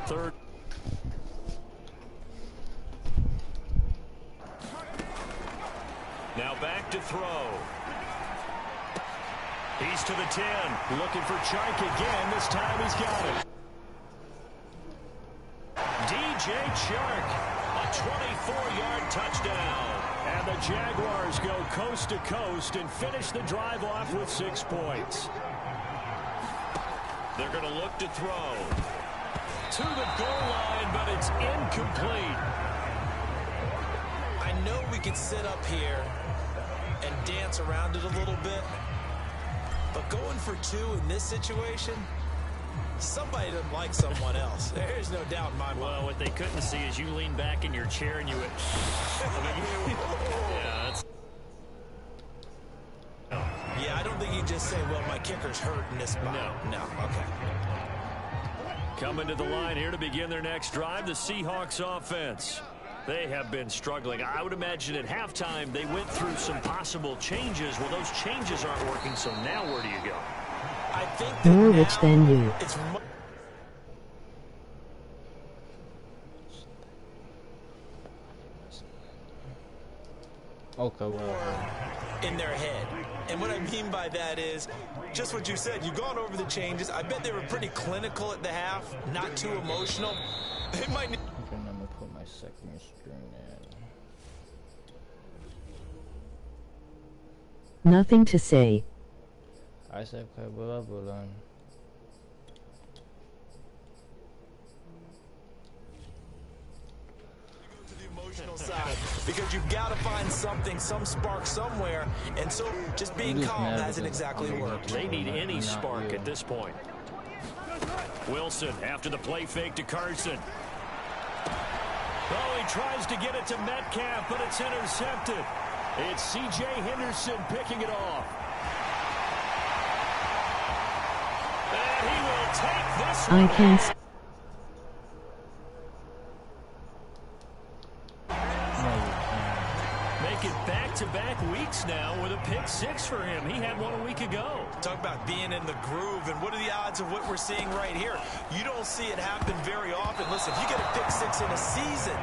[SPEAKER 4] Third. Now back to throw. He's to the 10. Looking for Chark again. This time he's got it. DJ Chark, a 24-yard touchdown. And the Jaguars go coast to coast and finish the drive off with 6 points. They're going to look to throw to the goal line, but it's incomplete.
[SPEAKER 5] I know we can sit up here and dance around it a little bit, but going for 2 in this situation, somebody doesn't like someone else. There's no doubt in my mind.
[SPEAKER 4] Well, what they couldn't see is you lean back in your chair and you went, yeah, that's...
[SPEAKER 5] Yeah, I don't think you just say, well, my kicker's hurt in this spot. No, okay.
[SPEAKER 4] Coming to the line here to begin their next drive, the Seahawks offense. They have been struggling. I would imagine at halftime they went through some possible changes. Well, those changes aren't working, so now where do you go?
[SPEAKER 5] I think that
[SPEAKER 2] More rich than you.
[SPEAKER 5] It's
[SPEAKER 1] Okay, well,
[SPEAKER 5] in their head. And what I mean by that is just what you said. You've gone over the changes. I bet they were pretty clinical at the half, not too emotional. They might need...
[SPEAKER 1] okay, I'm gonna put my second screen in.
[SPEAKER 2] Nothing to say.
[SPEAKER 1] I said, okay, well,
[SPEAKER 5] side, because you've got to find something, some spark somewhere, and so just being calm hasn't exactly worked.
[SPEAKER 4] They need any spark at this point. Wilson after the play fake to Carson. Oh, he tries to get it to Metcalf, but it's intercepted. It's C.J. Henderson picking it off. And he will take this one.
[SPEAKER 2] I can't.
[SPEAKER 4] Make it back-to-back weeks now with a pick 6 for him. He had one a week ago.
[SPEAKER 5] Talk about being in the groove, and what are the odds of what we're seeing right here? You don't see it happen very often. Listen, if you get a pick 6 in a season,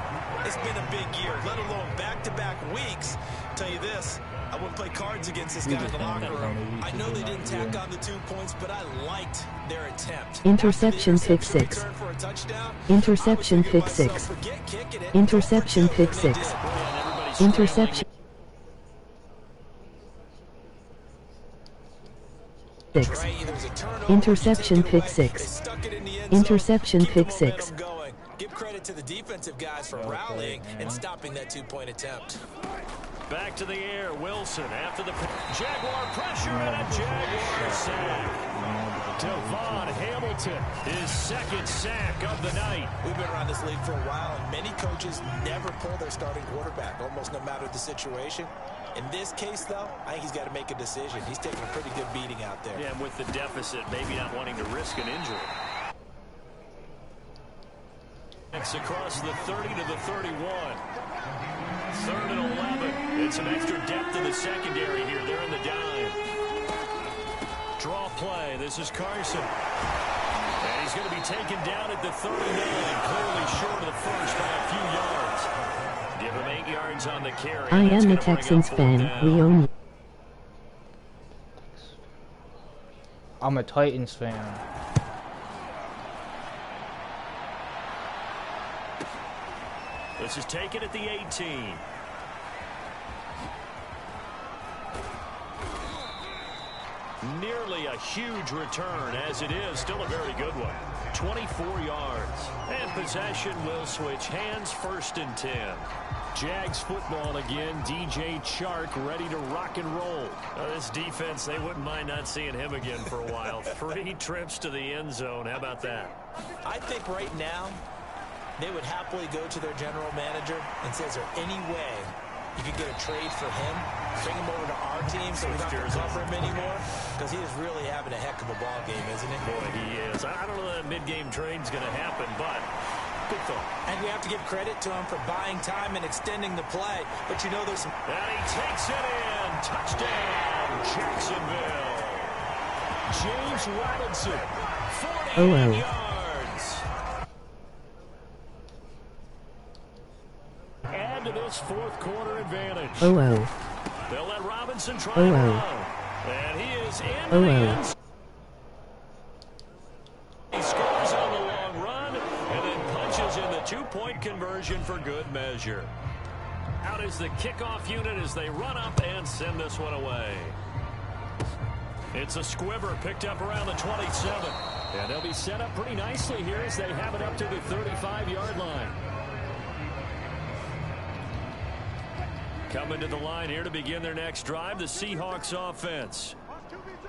[SPEAKER 5] it's been a big year, let alone back-to-back weeks. I'll tell you this, I wouldn't play cards against this guy in the locker room. I know they didn't tack on the 2 points, but I liked their attempt.
[SPEAKER 2] Interception pick 6. Interception pick 6. Interception pick 6. Interception. 6. Interception pick 6. Interception pick 6.
[SPEAKER 5] Give credit to the defensive guys for rallying and stopping that 2-point attempt.
[SPEAKER 4] Back to the air, Wilson after the Jaguar pressure and a Jaguar sack. Devon Hamilton, his second sack of the night.
[SPEAKER 5] We've been around this league for a while, and many coaches never pull their starting quarterback, almost no matter the situation. In this case, though, I think he's got to make a decision. He's taking a pretty good beating out there.
[SPEAKER 4] Yeah, and with the deficit, maybe not wanting to risk an injury. It's across the 30 to the 31. 3rd and 11. And some extra depth in the secondary here. They're in the dime. Draw play. This is Carson. And he's going to be taken down at the 39. Clearly short of the first by a few yards. Give him 8 yards on the carry.
[SPEAKER 2] I am a Texans fan. We own you.
[SPEAKER 1] I'm a Titans fan.
[SPEAKER 4] This is taken at the 18. Nearly a huge return, as it is still a very good one. 24 yards. And possession will switch hands, 1st and 10. Jags football again. DJ Chark ready to rock and roll. This defense, they wouldn't mind not seeing him again for a while. 3 trips to the end zone. How about that?
[SPEAKER 5] I think right now, they would happily go to their general manager and say, is there any way you could get a trade for him, bring him over to our team so we don't have to cover him anymore? Because he is really having a heck of a ball game, isn't he?
[SPEAKER 4] Boy, he is. I don't know that mid-game trade's going to happen, but good thought.
[SPEAKER 5] And we have to give credit to him for buying time and extending the play. But you know there's some...
[SPEAKER 4] And he takes it in. Touchdown, Jacksonville. James Robinson, 48 yards. Add to this 4th quarter advantage.
[SPEAKER 2] Oh.
[SPEAKER 4] They'll let Robinson try it out. And he is in
[SPEAKER 2] Oh,
[SPEAKER 4] the
[SPEAKER 2] oh.
[SPEAKER 4] end zone. He scores on the long run and then punches in the two-point conversion for good measure. Out is the kickoff unit as they run up and send this one away. It's a squibber picked up around the 27. And they'll be set up pretty nicely here as they have it up to the 35-yard line. Coming to the line here to begin their next drive, the Seahawks offense.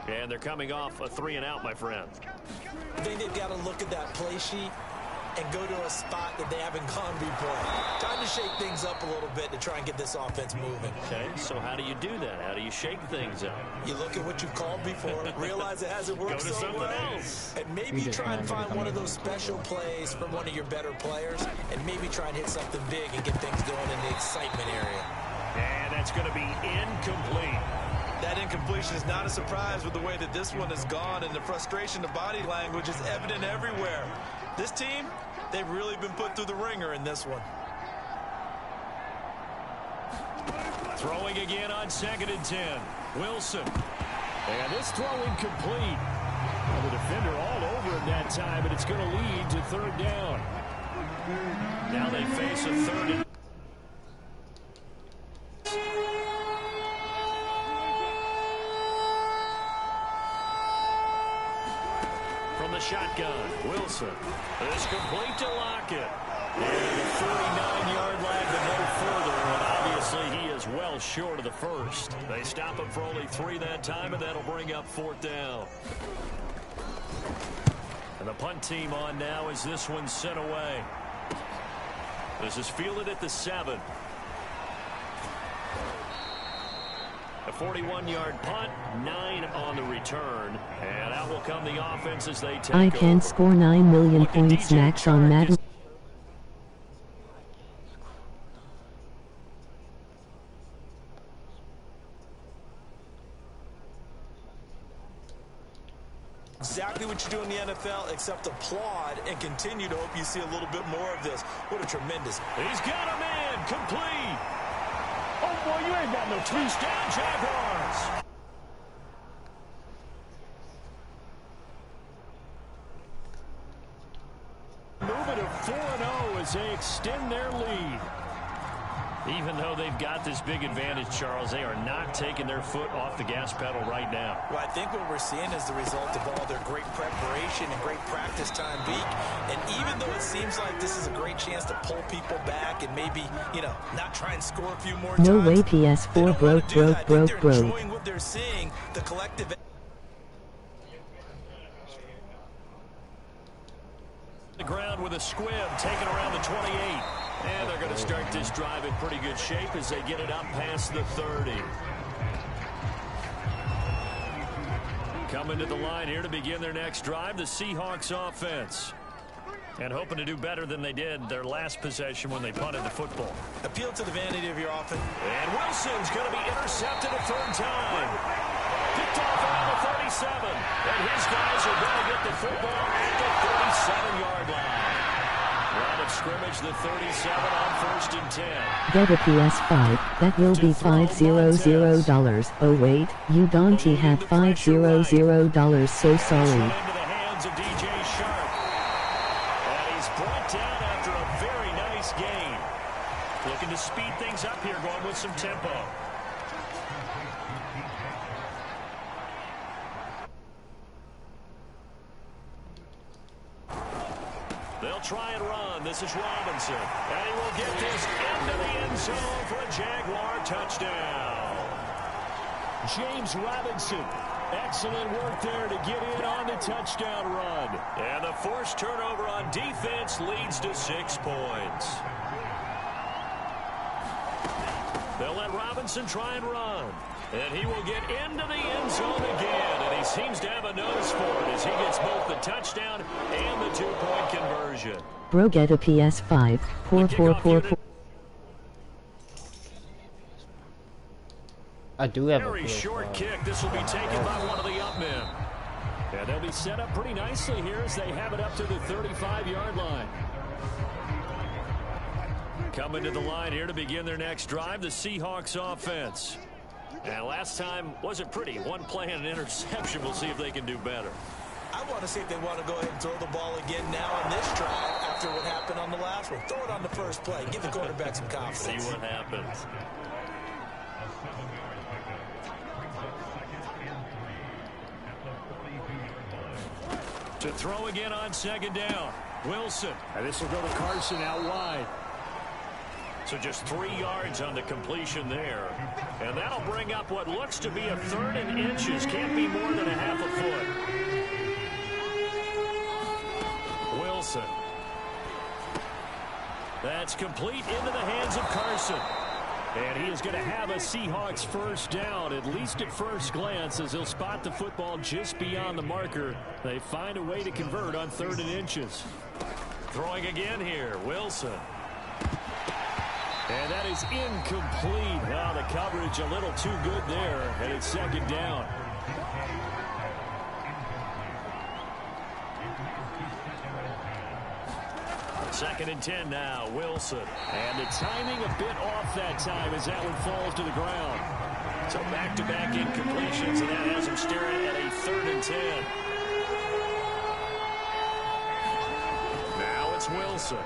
[SPEAKER 4] And they're coming off a 3-and-out, my friend.
[SPEAKER 5] I think they've got to look at that play sheet and go to a spot that they haven't gone before. Time to shake things up a little bit to try and get this offense moving.
[SPEAKER 4] Okay, so how do you do that? How do you shake things up?
[SPEAKER 5] You look at what you've called before, realize it hasn't worked
[SPEAKER 4] Go to
[SPEAKER 5] so
[SPEAKER 4] something
[SPEAKER 5] well,
[SPEAKER 4] else.
[SPEAKER 5] and maybe
[SPEAKER 1] You just
[SPEAKER 5] try and
[SPEAKER 1] wanted to
[SPEAKER 5] find
[SPEAKER 1] come
[SPEAKER 5] one of
[SPEAKER 1] in.
[SPEAKER 5] those special plays from one of your better players, and maybe try and hit something big and get things going in the excitement area.
[SPEAKER 4] And that's going to be incomplete.
[SPEAKER 5] That incompletion is not a surprise with the way that this one has gone, and the frustration of body language is evident everywhere. This team, they've really been put through the ringer in this one.
[SPEAKER 4] Throwing again on 2nd and 10. Wilson. And this throw incomplete. The defender all over him that time, but it's going to lead to 3rd down. Now they face a 3rd and from the shotgun. Wilson. It's complete to Lockett. And a 49-yard line, but no further. And obviously he is well short of the first. They stop him for only 3 that time, and that'll bring up 4th down. And the punt team on now as this one's sent away. This is fielded at the 7. A 41-yard punt, 9 on the return. And out will come the offense as they take
[SPEAKER 2] I can
[SPEAKER 4] over.
[SPEAKER 2] score 9 million
[SPEAKER 4] Look at
[SPEAKER 2] points
[SPEAKER 4] DJ
[SPEAKER 2] max on
[SPEAKER 4] Chark
[SPEAKER 2] Madden.
[SPEAKER 4] is-
[SPEAKER 5] Exactly what you do in the NFL, except applaud and continue to hope you see a little bit more of this. What a tremendous.
[SPEAKER 4] He's got a man, complete. Oh, boy, you ain't got no touchdown, Jaguars. Moving to 4-0 as they extend their lead. Even though they've got this big advantage, Charles, they are not taking their foot off the gas pedal right now.
[SPEAKER 5] Well, I think what we're seeing is the result of all their great preparation and great practice time week. And even though it seems like this is a great chance to pull people back and maybe, not try and score a few more
[SPEAKER 2] No
[SPEAKER 5] times.
[SPEAKER 2] way
[SPEAKER 5] They
[SPEAKER 2] PS4
[SPEAKER 5] don't
[SPEAKER 2] broke,
[SPEAKER 5] want to do
[SPEAKER 2] broke,
[SPEAKER 5] that. I think
[SPEAKER 2] broke,
[SPEAKER 5] they're
[SPEAKER 2] broke.
[SPEAKER 5] enjoying what they're seeing, the collective.
[SPEAKER 4] The ground with a squib taken around the 28. And they're going to start this drive in pretty good shape as they get it up past the 30. Coming to the line here to begin their next drive, the Seahawks offense. And hoping to do better than they did their last possession when they punted the football.
[SPEAKER 5] Appeal to the vanity of your offense.
[SPEAKER 4] And Wilson's going to be intercepted a 3rd time. Picked off around the 37. And his guys are going to get the football at the 37-yard line. Line of scrimmage, the 37 on 1st and 10.
[SPEAKER 2] Get a PS5, that will be $500. Oh wait, you don't have $500, so
[SPEAKER 4] This
[SPEAKER 2] sorry.
[SPEAKER 4] one into the hands of DJ Chark. And he's brought down after a very nice gain. Looking to speed things up here, going with some tempo. They'll try and run. This is Robinson. And he will get this into the end zone for a Jaguar touchdown. James Robinson. Excellent work there to get in on the touchdown run. And the forced turnover on defense leads to 6 points. They'll let Robinson try and run. And he will get into the end zone again. And he seems to have a nose for it as he gets both the touchdown and the 2-point conversion.
[SPEAKER 2] Bro, get a PS5. Poor.
[SPEAKER 1] I do have a
[SPEAKER 4] Very short
[SPEAKER 1] PS5.
[SPEAKER 4] kick. This will be taken by one of the up men. And they'll be set up pretty nicely here as they have it up to the 35-yard line. Coming to the line here to begin their next drive, the Seahawks offense. And last time wasn't pretty. One play and an interception. We'll see if they can do better.
[SPEAKER 5] I want to see if they want to go ahead and throw the ball again now on this drive after what happened on the last one. Throw it on the first play. Give the quarterback some confidence.
[SPEAKER 4] See what happens. To throw again on second down. Wilson.
[SPEAKER 6] And this will go to Carson out wide.
[SPEAKER 4] So just 3 yards on the completion there. And that'll bring up what looks to be a 3rd and inches. Can't be more than a half a foot. Wilson. That's complete into the hands of Carson. And he is going to have a Seahawks first down, at least at first glance, as he'll spot the football just beyond the marker. They find a way to convert on 3rd and inches. Throwing again here, Wilson. And that is incomplete. Now the coverage a little too good there, and it's second down. Second and 10 now, Wilson. And the timing a bit off that time as that one falls to the ground. So back-to-back incompletions, and that has him staring at a 3rd and 10. Now it's Wilson.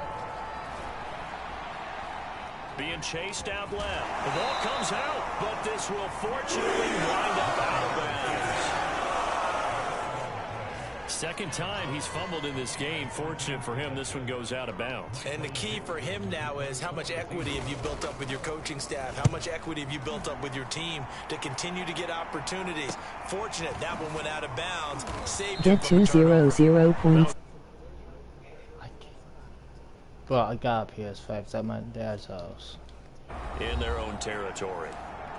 [SPEAKER 4] Being chased out left. The ball comes out, but this will fortunately wind up out of bounds. Second time he's fumbled in this game. Fortunate for him, this one goes out of bounds.
[SPEAKER 5] And the key for him now is how much equity have you built up with your coaching staff? How much equity have you built up with your team to continue to get opportunities? Fortunate that one went out of bounds. Saved
[SPEAKER 2] Get 200 points.
[SPEAKER 1] Bro, I got a PS5. It's at my dad's house.
[SPEAKER 4] In their own territory.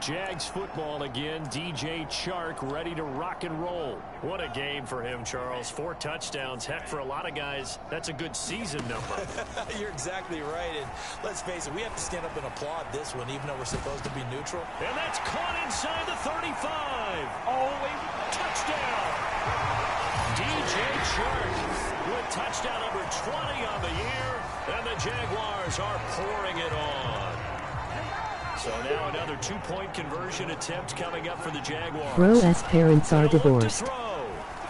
[SPEAKER 4] Jags football again. DJ Chark ready to rock and roll. What a game for him, Charles. 4 touchdowns. Heck, for a lot of guys, that's a good season number.
[SPEAKER 5] You're exactly right. And let's face it, we have to stand up and applaud this one, even though we're supposed to be neutral.
[SPEAKER 4] And that's caught inside the 35. Oh, a touchdown. DJ Chark with touchdown number 20 on the year. And the Jaguars are pouring it on. So now another 2-point conversion attempt coming up for the Jaguars.
[SPEAKER 2] Bro's parents are divorced.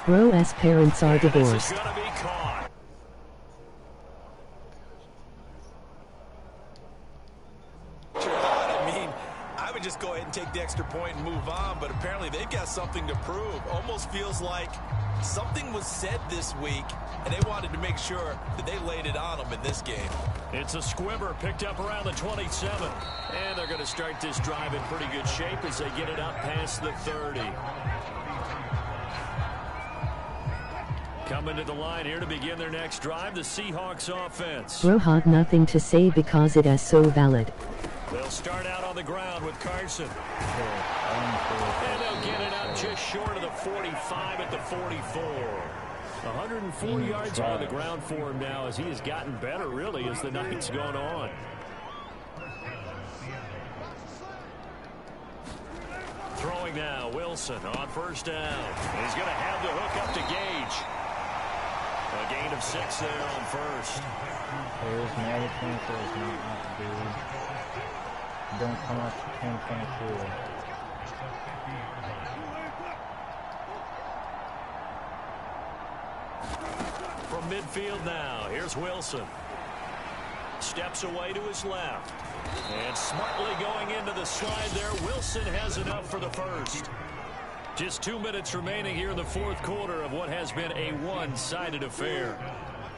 [SPEAKER 2] Bro's parents are divorced.
[SPEAKER 4] This is going to be caught.
[SPEAKER 5] I mean, I would just go ahead and take the extra point and move on, but apparently they've got something to prove. Almost feels like something was said this week, and they wanted to make sure that they laid it on them in this game.
[SPEAKER 4] It's a squibber picked up around the 27. And they're going to start this drive in pretty good shape as they get it up past the 30. Coming to the line here to begin their next drive, the Seahawks offense.
[SPEAKER 2] Bro had nothing to say because it is so valid.
[SPEAKER 4] They'll start out on the ground with Carson. And they'll get it up just short of the 45 at the 44. 104 yards on the ground for him now as he has gotten better, really, as the night's gone on. Throwing now, Wilson on first down. He's going to have the hook up to Gage. A gain of 6 there on first.
[SPEAKER 1] There's Madden 24 is not up, dude. Don't come up to 10.4.
[SPEAKER 4] From midfield now, here's Wilson. Steps away to his left. And smartly going into the slide there, Wilson has enough for the first. Just 2 minutes remaining here in the fourth quarter of what has been a one-sided affair.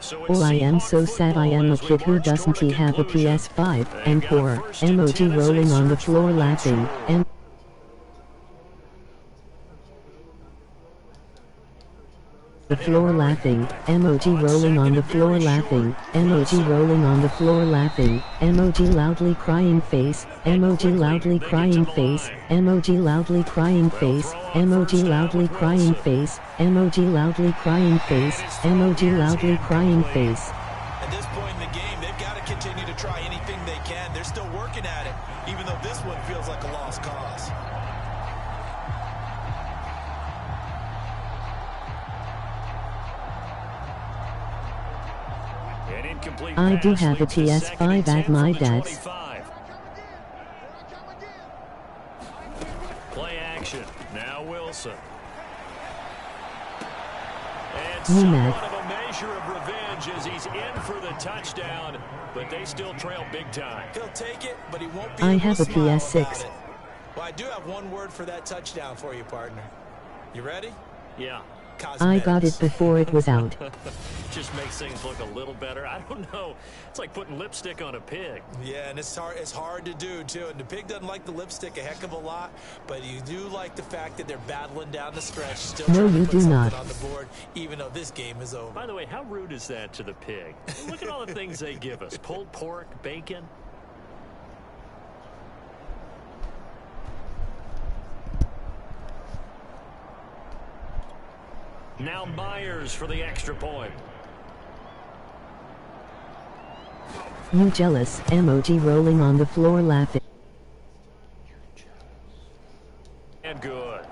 [SPEAKER 4] So
[SPEAKER 2] Oh, I am so sad I am a kid who doesn't he have a PS5, and poor, emoji rolling on the floor laughing, and the floor laughing, emoji rolling on the floor laughing, emoji rolling on the floor laughing, emoji loudly crying face, emoji loudly crying face, emoji loudly crying face, emoji loudly crying face, emoji loudly crying face, emoji loudly crying face.
[SPEAKER 5] At this point in the game, they've got to continue to try anything they can. They're still working at it, even though this one feels like a lost cause.
[SPEAKER 2] I do have a PS5 at my dad's.
[SPEAKER 4] situation. Now Wilson. And
[SPEAKER 2] UMass.
[SPEAKER 4] somewhat of a measure of revenge as he's in for the touchdown, but they still trail big time.
[SPEAKER 5] He'll take it, but he won't be
[SPEAKER 2] I
[SPEAKER 5] able
[SPEAKER 2] have
[SPEAKER 5] to
[SPEAKER 2] a
[SPEAKER 5] smile
[SPEAKER 2] PS6.
[SPEAKER 5] about it. Well, I do have one word for that touchdown for you, partner. You ready?
[SPEAKER 4] Yeah.
[SPEAKER 2] I got it
[SPEAKER 5] Cosmetics.
[SPEAKER 2] before it was out.
[SPEAKER 4] Just makes things look a little better. I don't know. It's like putting lipstick on a pig.
[SPEAKER 5] Yeah, and it's hard to do, too. And the pig doesn't like the lipstick a heck of a lot, but you do like the fact that they're battling down the stretch, still
[SPEAKER 2] No,
[SPEAKER 5] trying to
[SPEAKER 2] you
[SPEAKER 5] put
[SPEAKER 2] do
[SPEAKER 5] something
[SPEAKER 2] not.
[SPEAKER 5] on the board, even though this game is over.
[SPEAKER 4] By the way, how rude is that to the pig? Look at all the things they give us. Pulled pork, bacon. Now Myers for the extra point.
[SPEAKER 2] You jealous emoji rolling on the floor laughing.
[SPEAKER 4] And good.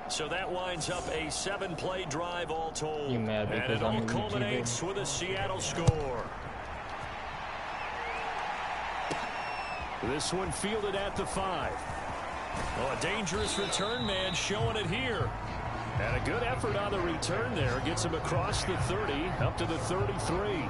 [SPEAKER 4] So that winds up a 7-play drive all told.
[SPEAKER 1] You mad
[SPEAKER 4] and
[SPEAKER 1] because
[SPEAKER 4] it all
[SPEAKER 1] I'm a
[SPEAKER 4] culminates with a Seattle score. This one fielded at the 5. Oh, a dangerous return man showing it here. And a good effort on the return there. Gets him across the 30, up to the 33.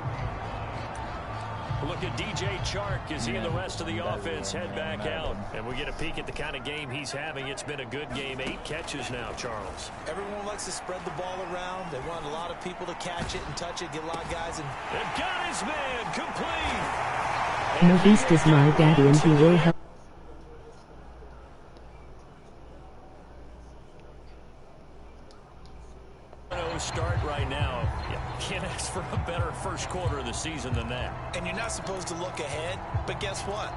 [SPEAKER 4] Look at DJ Chark as he and the rest of the offense head back out. And we get a peek at the kind of game he's having. It's been a good game. 8 catches now, Charles.
[SPEAKER 5] Everyone likes to spread the ball around. They want a lot of people to catch it and touch it, get a lot of guys. And
[SPEAKER 4] They've got his man complete.
[SPEAKER 2] Novist is my daddy and he will help.
[SPEAKER 4] Start right now. Yeah, can't ask for a better first quarter of the season than that.
[SPEAKER 5] and you're not supposed to look ahead, but guess what?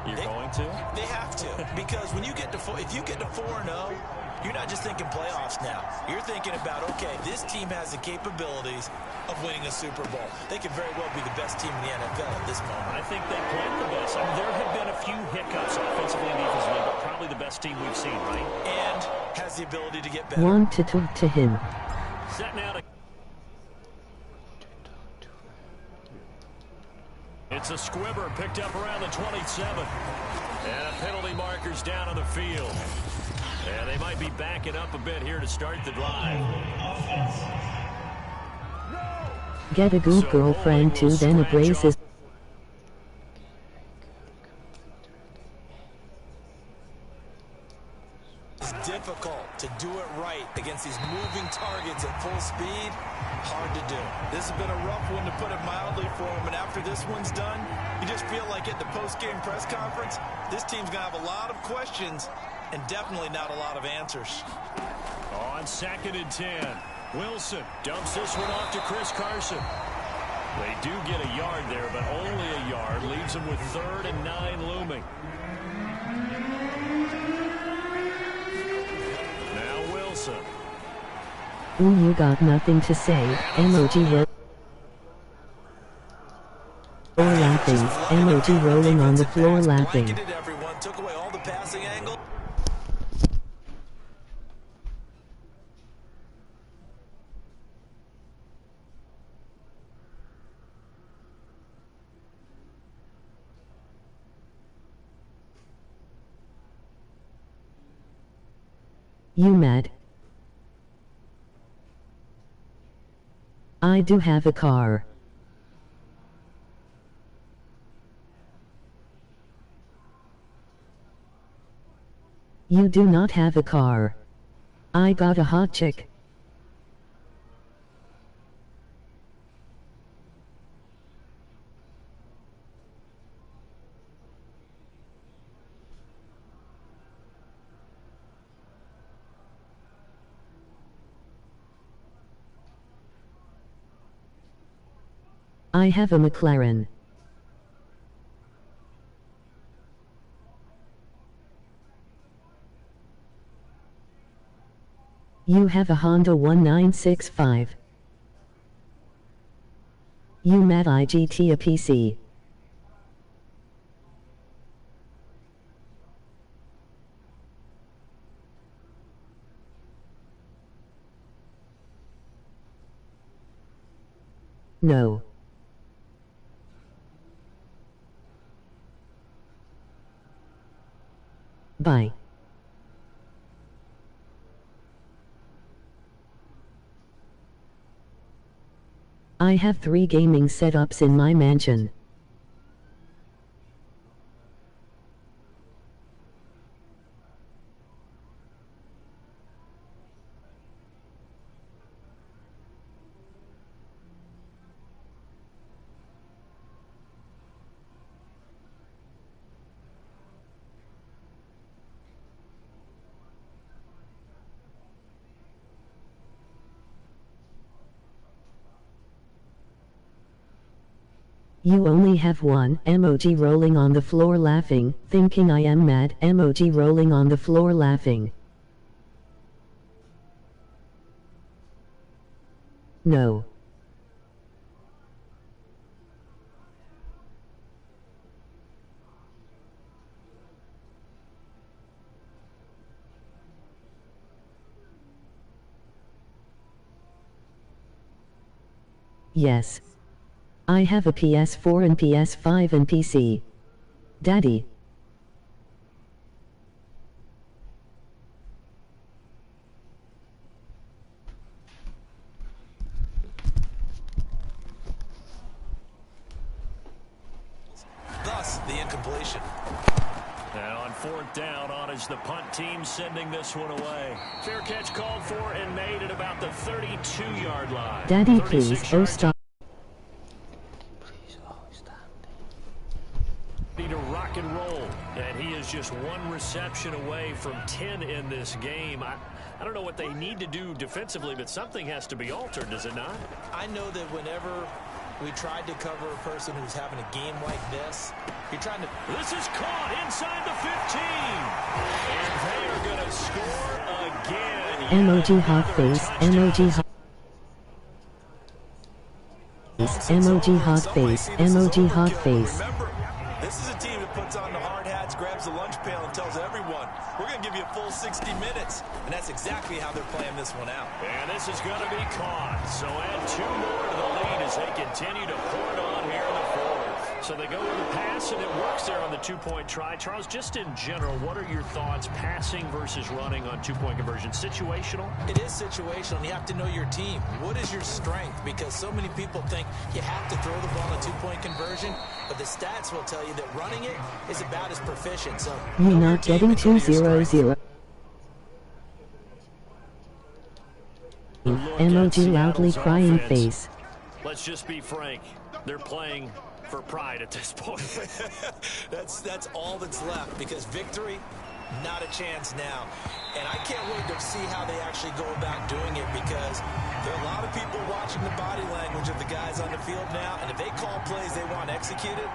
[SPEAKER 4] You're going to?
[SPEAKER 5] They have to, because when you get to if you get to 4-0, you're not just thinking playoffs now. You're thinking about, okay, this team has the capabilities of winning a Super Bowl. They could very well be the best team in the NFL at this moment.
[SPEAKER 4] I think they played the best. I mean, there have been a few hiccups offensively and defensively, but probably the best team we've seen, right?
[SPEAKER 5] And has the ability to get better.
[SPEAKER 2] Want to talk to him.
[SPEAKER 4] Set now to... It's a squibber picked up around the 27. And a penalty marker's down on the field. And they might be backing up a bit here to start the drive.
[SPEAKER 2] Get a good girlfriend too, then a brace is.
[SPEAKER 5] It's difficult to do it right against these moving targets at full speed. Hard to do. This has been a rough one, to put it mildly, for them. And after this one's done, you just feel like at the post-game press conference, this team's going to have a lot of questions and definitely not a lot of answers.
[SPEAKER 4] On 2nd and 10, Wilson dumps this one off to Chris Carson. They do get a yard there, but only a yard. Leaves them with 3rd and 9 looming. Now Wilson.
[SPEAKER 2] Ooh, you got nothing to say. Emoji roll. Laughing. Emoji rolling on the floor laughing.
[SPEAKER 5] Blanketed everyone, took away all the passing angle.
[SPEAKER 2] You mad? I do have a car. You do not have a car. I got a hot chick. I have a McLaren. You have a Honda 1965. You mad IGT a PC. No. Bye. I have 3 gaming setups in my mansion. You only have one emoji rolling on the floor laughing, thinking I am mad emoji rolling on the floor laughing. No. Yes. I have a PS4 and PS5 and PC. Daddy.
[SPEAKER 5] Thus, the incompletion.
[SPEAKER 4] And on 4th down, on is the punt team sending this one away. Fair catch called for and made at about the 32-yard line.
[SPEAKER 2] Daddy, please, oh stop.
[SPEAKER 4] To rock and roll, and he is just 1 reception away from 10 in this game. I don't know what they need to do defensively, but something has to be altered, does it not?
[SPEAKER 5] I know that whenever we tried to cover a person who's having a game like this, you're trying to...
[SPEAKER 4] This is caught inside the 15, and they are going to score again.
[SPEAKER 2] Emoji hot face, emoji hot face, emoji hot face, emoji hot face.
[SPEAKER 5] This is a team that puts on the hard hats, grabs the lunch pail, and tells everyone, we're going to give you a full 60 minutes. And that's exactly how they're playing this one out.
[SPEAKER 4] And this is going to be caught. So add 2 more to the lead as they continue to pour it on here in the 4th. So they go with the pass, and it works there on the 2-point try. Charles, just in general, what are your thoughts passing versus running on 2-point conversion? Situational?
[SPEAKER 5] It is situational, and you have to know your team. What is your strength? Because so many people think you have to throw the ball in a 2-point conversion, but the stats will tell you that running it is about as proficient. So
[SPEAKER 2] you're not getting 2-0-0. Emoji loudly crying face.
[SPEAKER 4] Let's just be frank. They're playing for pride at this point.
[SPEAKER 5] that's all that's left, because victory, not a chance now. And I can't wait to see how they actually go about doing it, because there are a lot of people watching the body language of the guys on the field now, and if they call plays they want executed,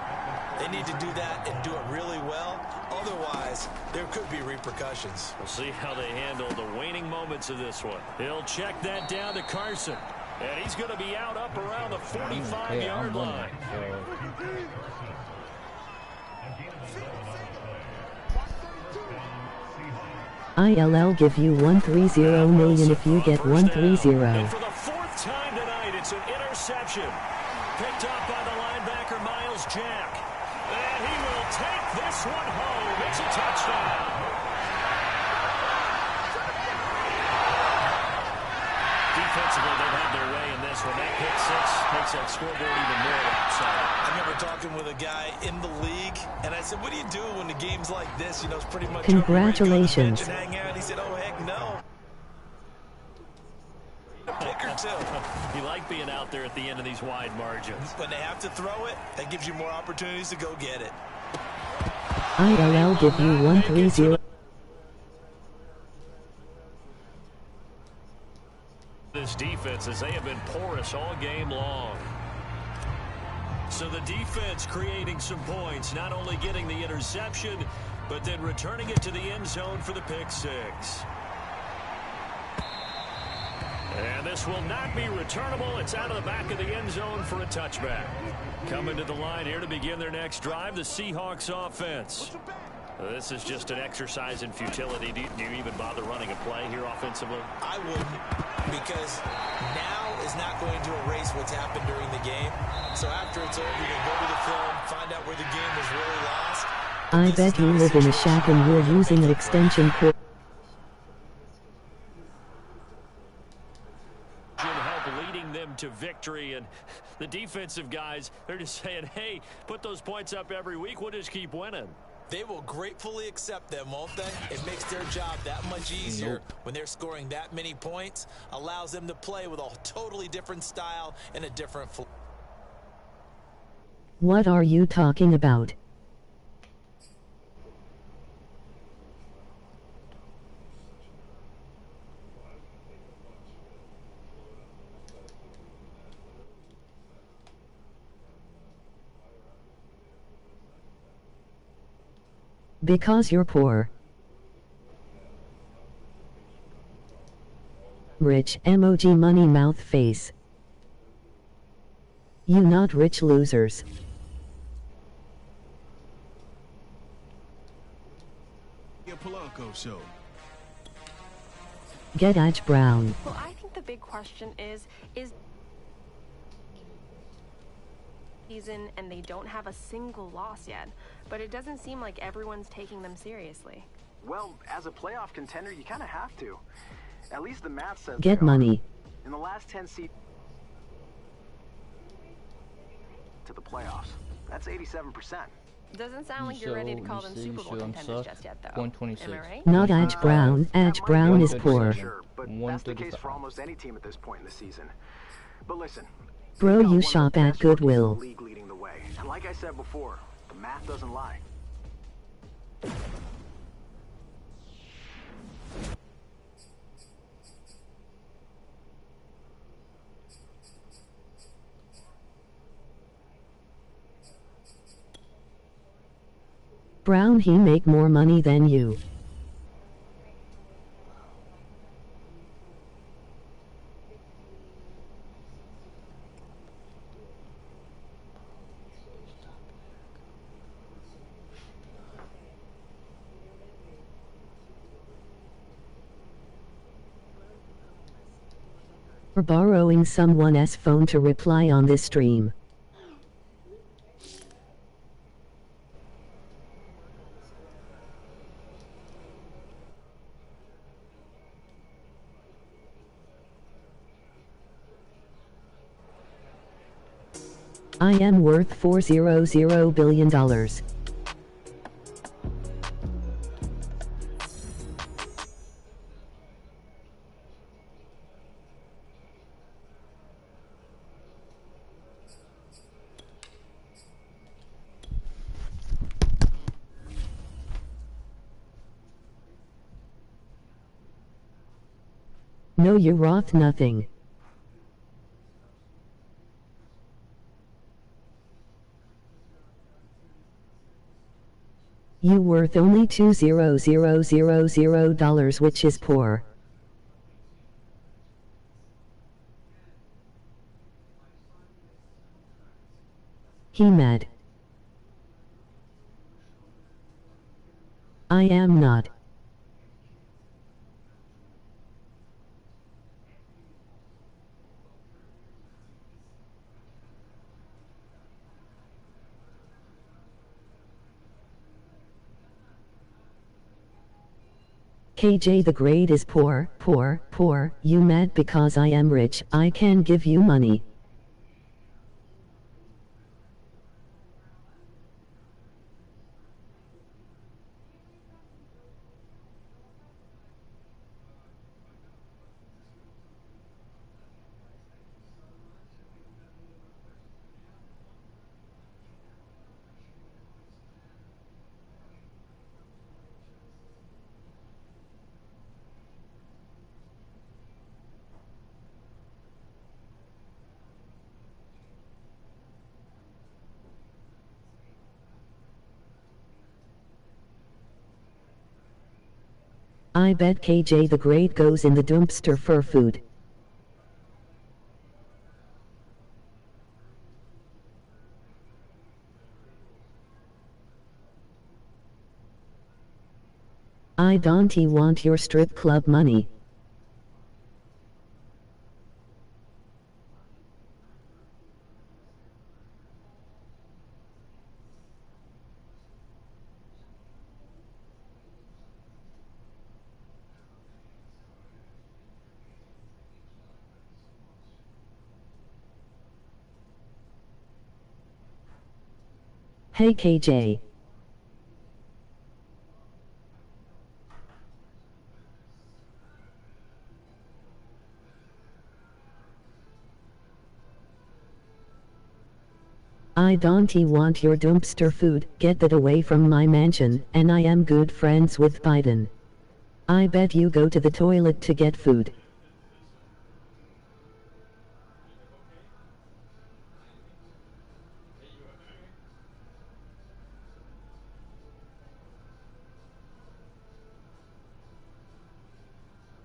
[SPEAKER 5] they need to do that and do it really well. Otherwise, there could be repercussions.
[SPEAKER 4] We'll see how they handle the waning moments of this one. He'll check that down to Carson. And he's going to be out up around the 45-yard line.
[SPEAKER 2] ILL give you 130 million if you get 130.
[SPEAKER 4] And for the 4th time tonight, it's an interception. Picked up by the linebacker, Miles Jack. And he will take this one home. It's a touchdown. Defensively, they've had their way in this one. That pick 6 makes that scoreboard even more outside.
[SPEAKER 5] I remember talking with a guy in the league, and I said, what do you do when the game's like this? You know, it's pretty much
[SPEAKER 2] congratulations.
[SPEAKER 5] over, hang out. He said, oh, heck no. A pick or 2.
[SPEAKER 4] You like being out there at the end of these wide margins.
[SPEAKER 5] When they have to throw it, that gives you more opportunities to go get it.
[SPEAKER 2] ILL give you 130.
[SPEAKER 4] This defense, as they have been porous all game long. So the defense creating some points, not only getting the interception, but then returning it to the end zone for the pick 6. And this will not be returnable. It's out of the back of the end zone for a touchback. Coming to the line here to begin their next drive, the Seahawks offense. This is just an exercise in futility. Do you even bother running a play here offensively?
[SPEAKER 5] I wouldn't, because now is not going to erase what's happened during the game. So after it's over, you can go to the film, find out where the game was really lost.
[SPEAKER 2] I bet you live in a shack and you're using an extension cord.
[SPEAKER 4] Help leading them him to victory. And the defensive guys, they're just saying, hey, put those points up every week. We'll just keep winning.
[SPEAKER 5] They will gratefully accept them, won't they? It makes their job that much easier when they're scoring that many points. Allows them to play with a totally different style and a different flow.
[SPEAKER 2] What are you talking about? Because you're poor. Rich emoji money mouth face. You not rich losers. Get Edge Brown.
[SPEAKER 7] Well, I think the big question is season and they don't have a single loss yet, but it doesn't seem like everyone's taking them seriously.
[SPEAKER 8] Well, as a playoff contender, you kind of have to. At least the math says
[SPEAKER 2] Get money.
[SPEAKER 8] In the last 10 seats to the playoffs. That's 87%.
[SPEAKER 7] Doesn't sound like you're ready to call them Super Bowl contenders just yet, though.
[SPEAKER 1] 126.
[SPEAKER 7] Am I right?
[SPEAKER 2] Not Edge Brown. Edge Brown is poor.
[SPEAKER 8] Sure, but that's the case for almost any team at this point in the season. But listen,
[SPEAKER 2] Bro, you shop at Goodwill.
[SPEAKER 8] league leading the way. And like I said before, the math doesn't lie.
[SPEAKER 2] Brown, he make more money than you. Or borrowing someone's phone to reply on this stream. I am worth $400 billion. No, you Roth nothing. You worth only $2,000, which is poor. He mad. I am not. KJ the Great is poor, poor, poor. You mad because I am rich? I can give you money. I bet KJ the Great goes in the dumpster for food. I don't want your strip club money. Hey KJ. I don't want your dumpster food, get that away from my mansion, and I am good friends with Biden. I bet you go to the toilet to get food.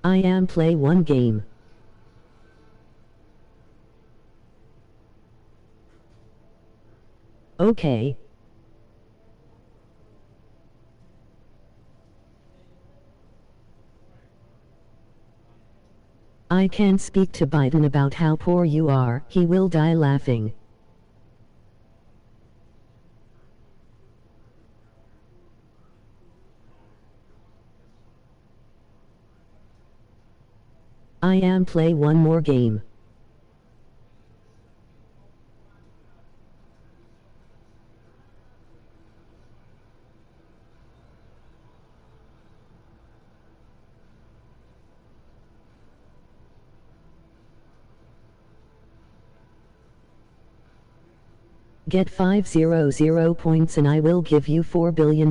[SPEAKER 2] I am play one game. Okay. I can speak to Biden about how poor you are, he will die laughing. I am play one more game. Get 500 points and I will give you $4 billion.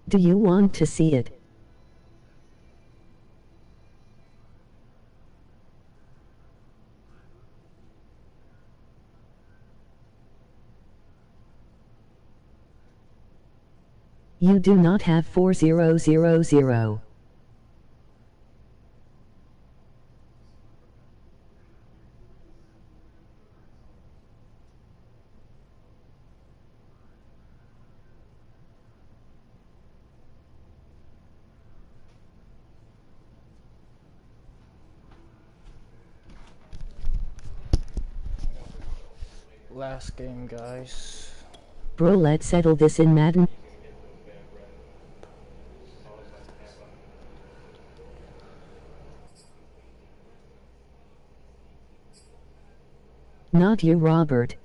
[SPEAKER 2] Do you want to see it? You do not have 4000.
[SPEAKER 1] Last game, guys.
[SPEAKER 2] Bro, let's settle this in Madden. Not you, Robert.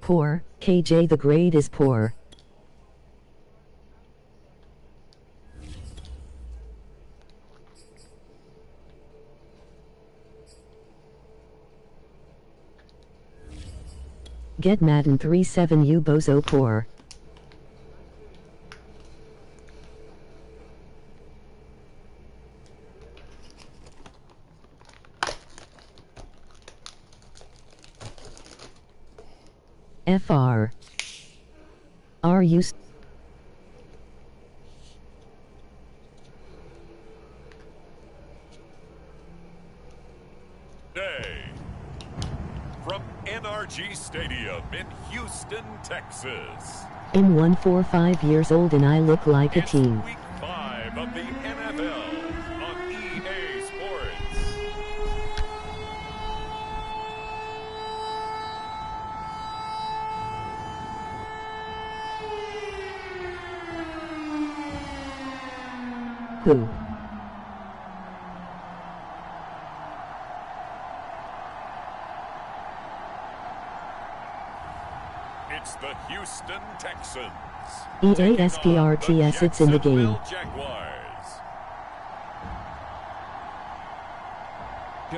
[SPEAKER 2] Poor, KJ, the grade is poor. Get Madden 3-7, you bozo poor. FR. Are you
[SPEAKER 3] Day from NRG Stadium in Houston, Texas.
[SPEAKER 2] in 145 years old and I look like a
[SPEAKER 3] It's
[SPEAKER 2] teen?
[SPEAKER 3] Week 5 of the NFL on EA Sports.
[SPEAKER 2] Who?
[SPEAKER 3] It's the Houston Texans.
[SPEAKER 2] EASPRTS, it's in the game.
[SPEAKER 3] Jacksonville Jaguars.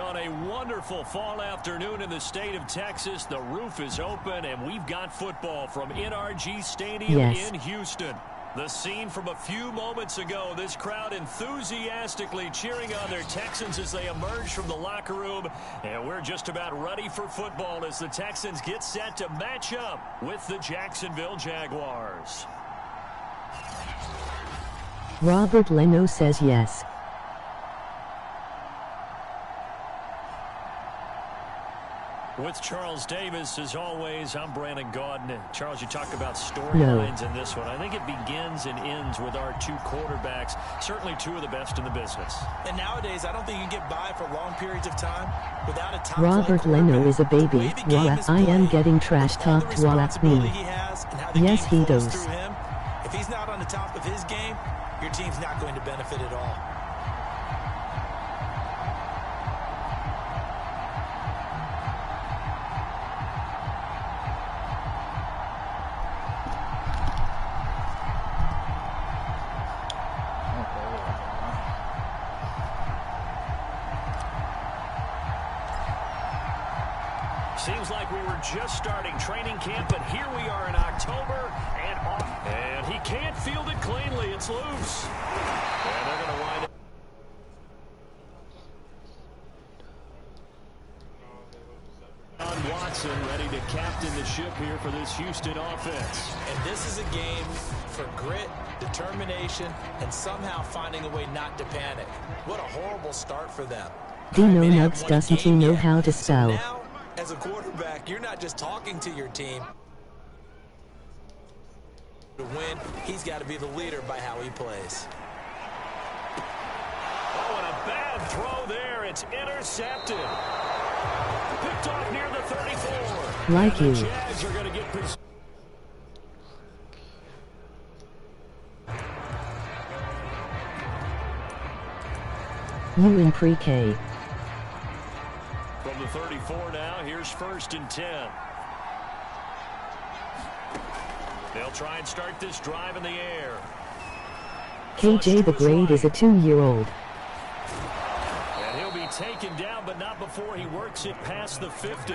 [SPEAKER 4] On a wonderful fall afternoon in the state of Texas, the roof is open and we've got football from NRG Stadium
[SPEAKER 2] Yes.
[SPEAKER 4] in Houston. The scene from a few moments ago, this crowd enthusiastically cheering on their Texans as they emerge from the locker room. And we're just about ready for football as the Texans get set to match up with the Jacksonville Jaguars.
[SPEAKER 2] Robert Leno says yes.
[SPEAKER 4] With Charles Davis, as always, I'm Brandon Gaudin. And Charles, you talk about storylines in this one. I think it begins and ends with our two quarterbacks, certainly two of the best in the business.
[SPEAKER 5] And nowadays, I don't think you can get by for long periods of time without a top
[SPEAKER 2] Robert Leno is a baby.
[SPEAKER 5] The way the game
[SPEAKER 2] Walla,
[SPEAKER 5] is
[SPEAKER 2] I am
[SPEAKER 5] played,
[SPEAKER 2] getting trash
[SPEAKER 5] with all the
[SPEAKER 2] talked. Walla,
[SPEAKER 5] responsibility he has, how the
[SPEAKER 2] Yes,
[SPEAKER 5] game
[SPEAKER 2] he
[SPEAKER 5] flows
[SPEAKER 2] does.
[SPEAKER 5] through him. If he's not on the top of his game, your team's not going to benefit at all.
[SPEAKER 4] Seems like we were just starting training camp, but here we are in October, and off. And he can't field it cleanly. It's loose. And they're going to wind up. John Watson ready to captain the ship here for this Houston offense.
[SPEAKER 5] And this is a game for grit, determination, and somehow finding a way not to panic. What a horrible start for them.
[SPEAKER 2] Dino Nuts doesn't he know how to spell?
[SPEAKER 5] Now, as a quarterback, you're not just talking to your team. To win, he's got to be the leader by how he plays.
[SPEAKER 4] Oh, and a bad throw there. It's intercepted. Picked off near the 34.
[SPEAKER 2] Like
[SPEAKER 4] and
[SPEAKER 2] you.
[SPEAKER 4] The Jags are going to get
[SPEAKER 2] You in pre-K.
[SPEAKER 4] From the 34 now, here's 1st and 10. They'll try and start this drive in the air.
[SPEAKER 2] KJ the Great is a 2-year-old.
[SPEAKER 4] And he'll be taken down, but not before he works it past the 50.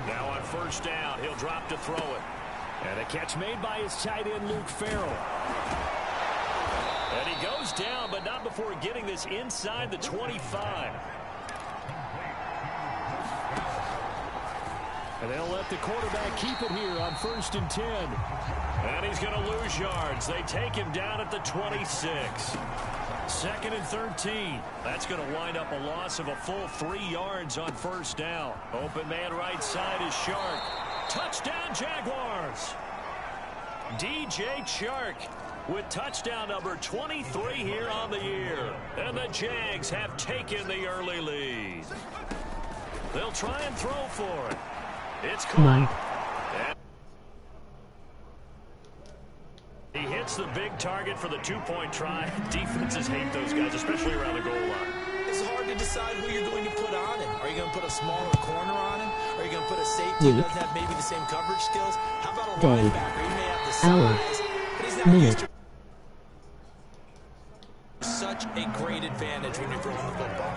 [SPEAKER 4] Now on 1st down, he'll drop to throw it. And a catch made by his tight end, Luke Farrell. And he goes down, but not before getting this inside the 25. And they'll let the quarterback keep it here on 1st and 10. And he's going to lose yards. They take him down at the 26. 2nd and 13. That's going to wind up a loss of a full 3 yards on 1st down. Open man right side is Shark. Touchdown Jaguars. DJ Chark with touchdown number 23 here on the year. And the Jags have taken the early lead. They'll try and throw for it. It's caught. He hits the big target for the 2-point try. Defenses hate those guys, especially around the goal line.
[SPEAKER 5] It's hard to decide who you're going to put on him. Are you going to put a smaller corner on him? Are you going to put a safety who doesn't have maybe the same coverage skills? How about a linebacker? He may have the size, but he's not used to such a great advantage when you're throwing the football.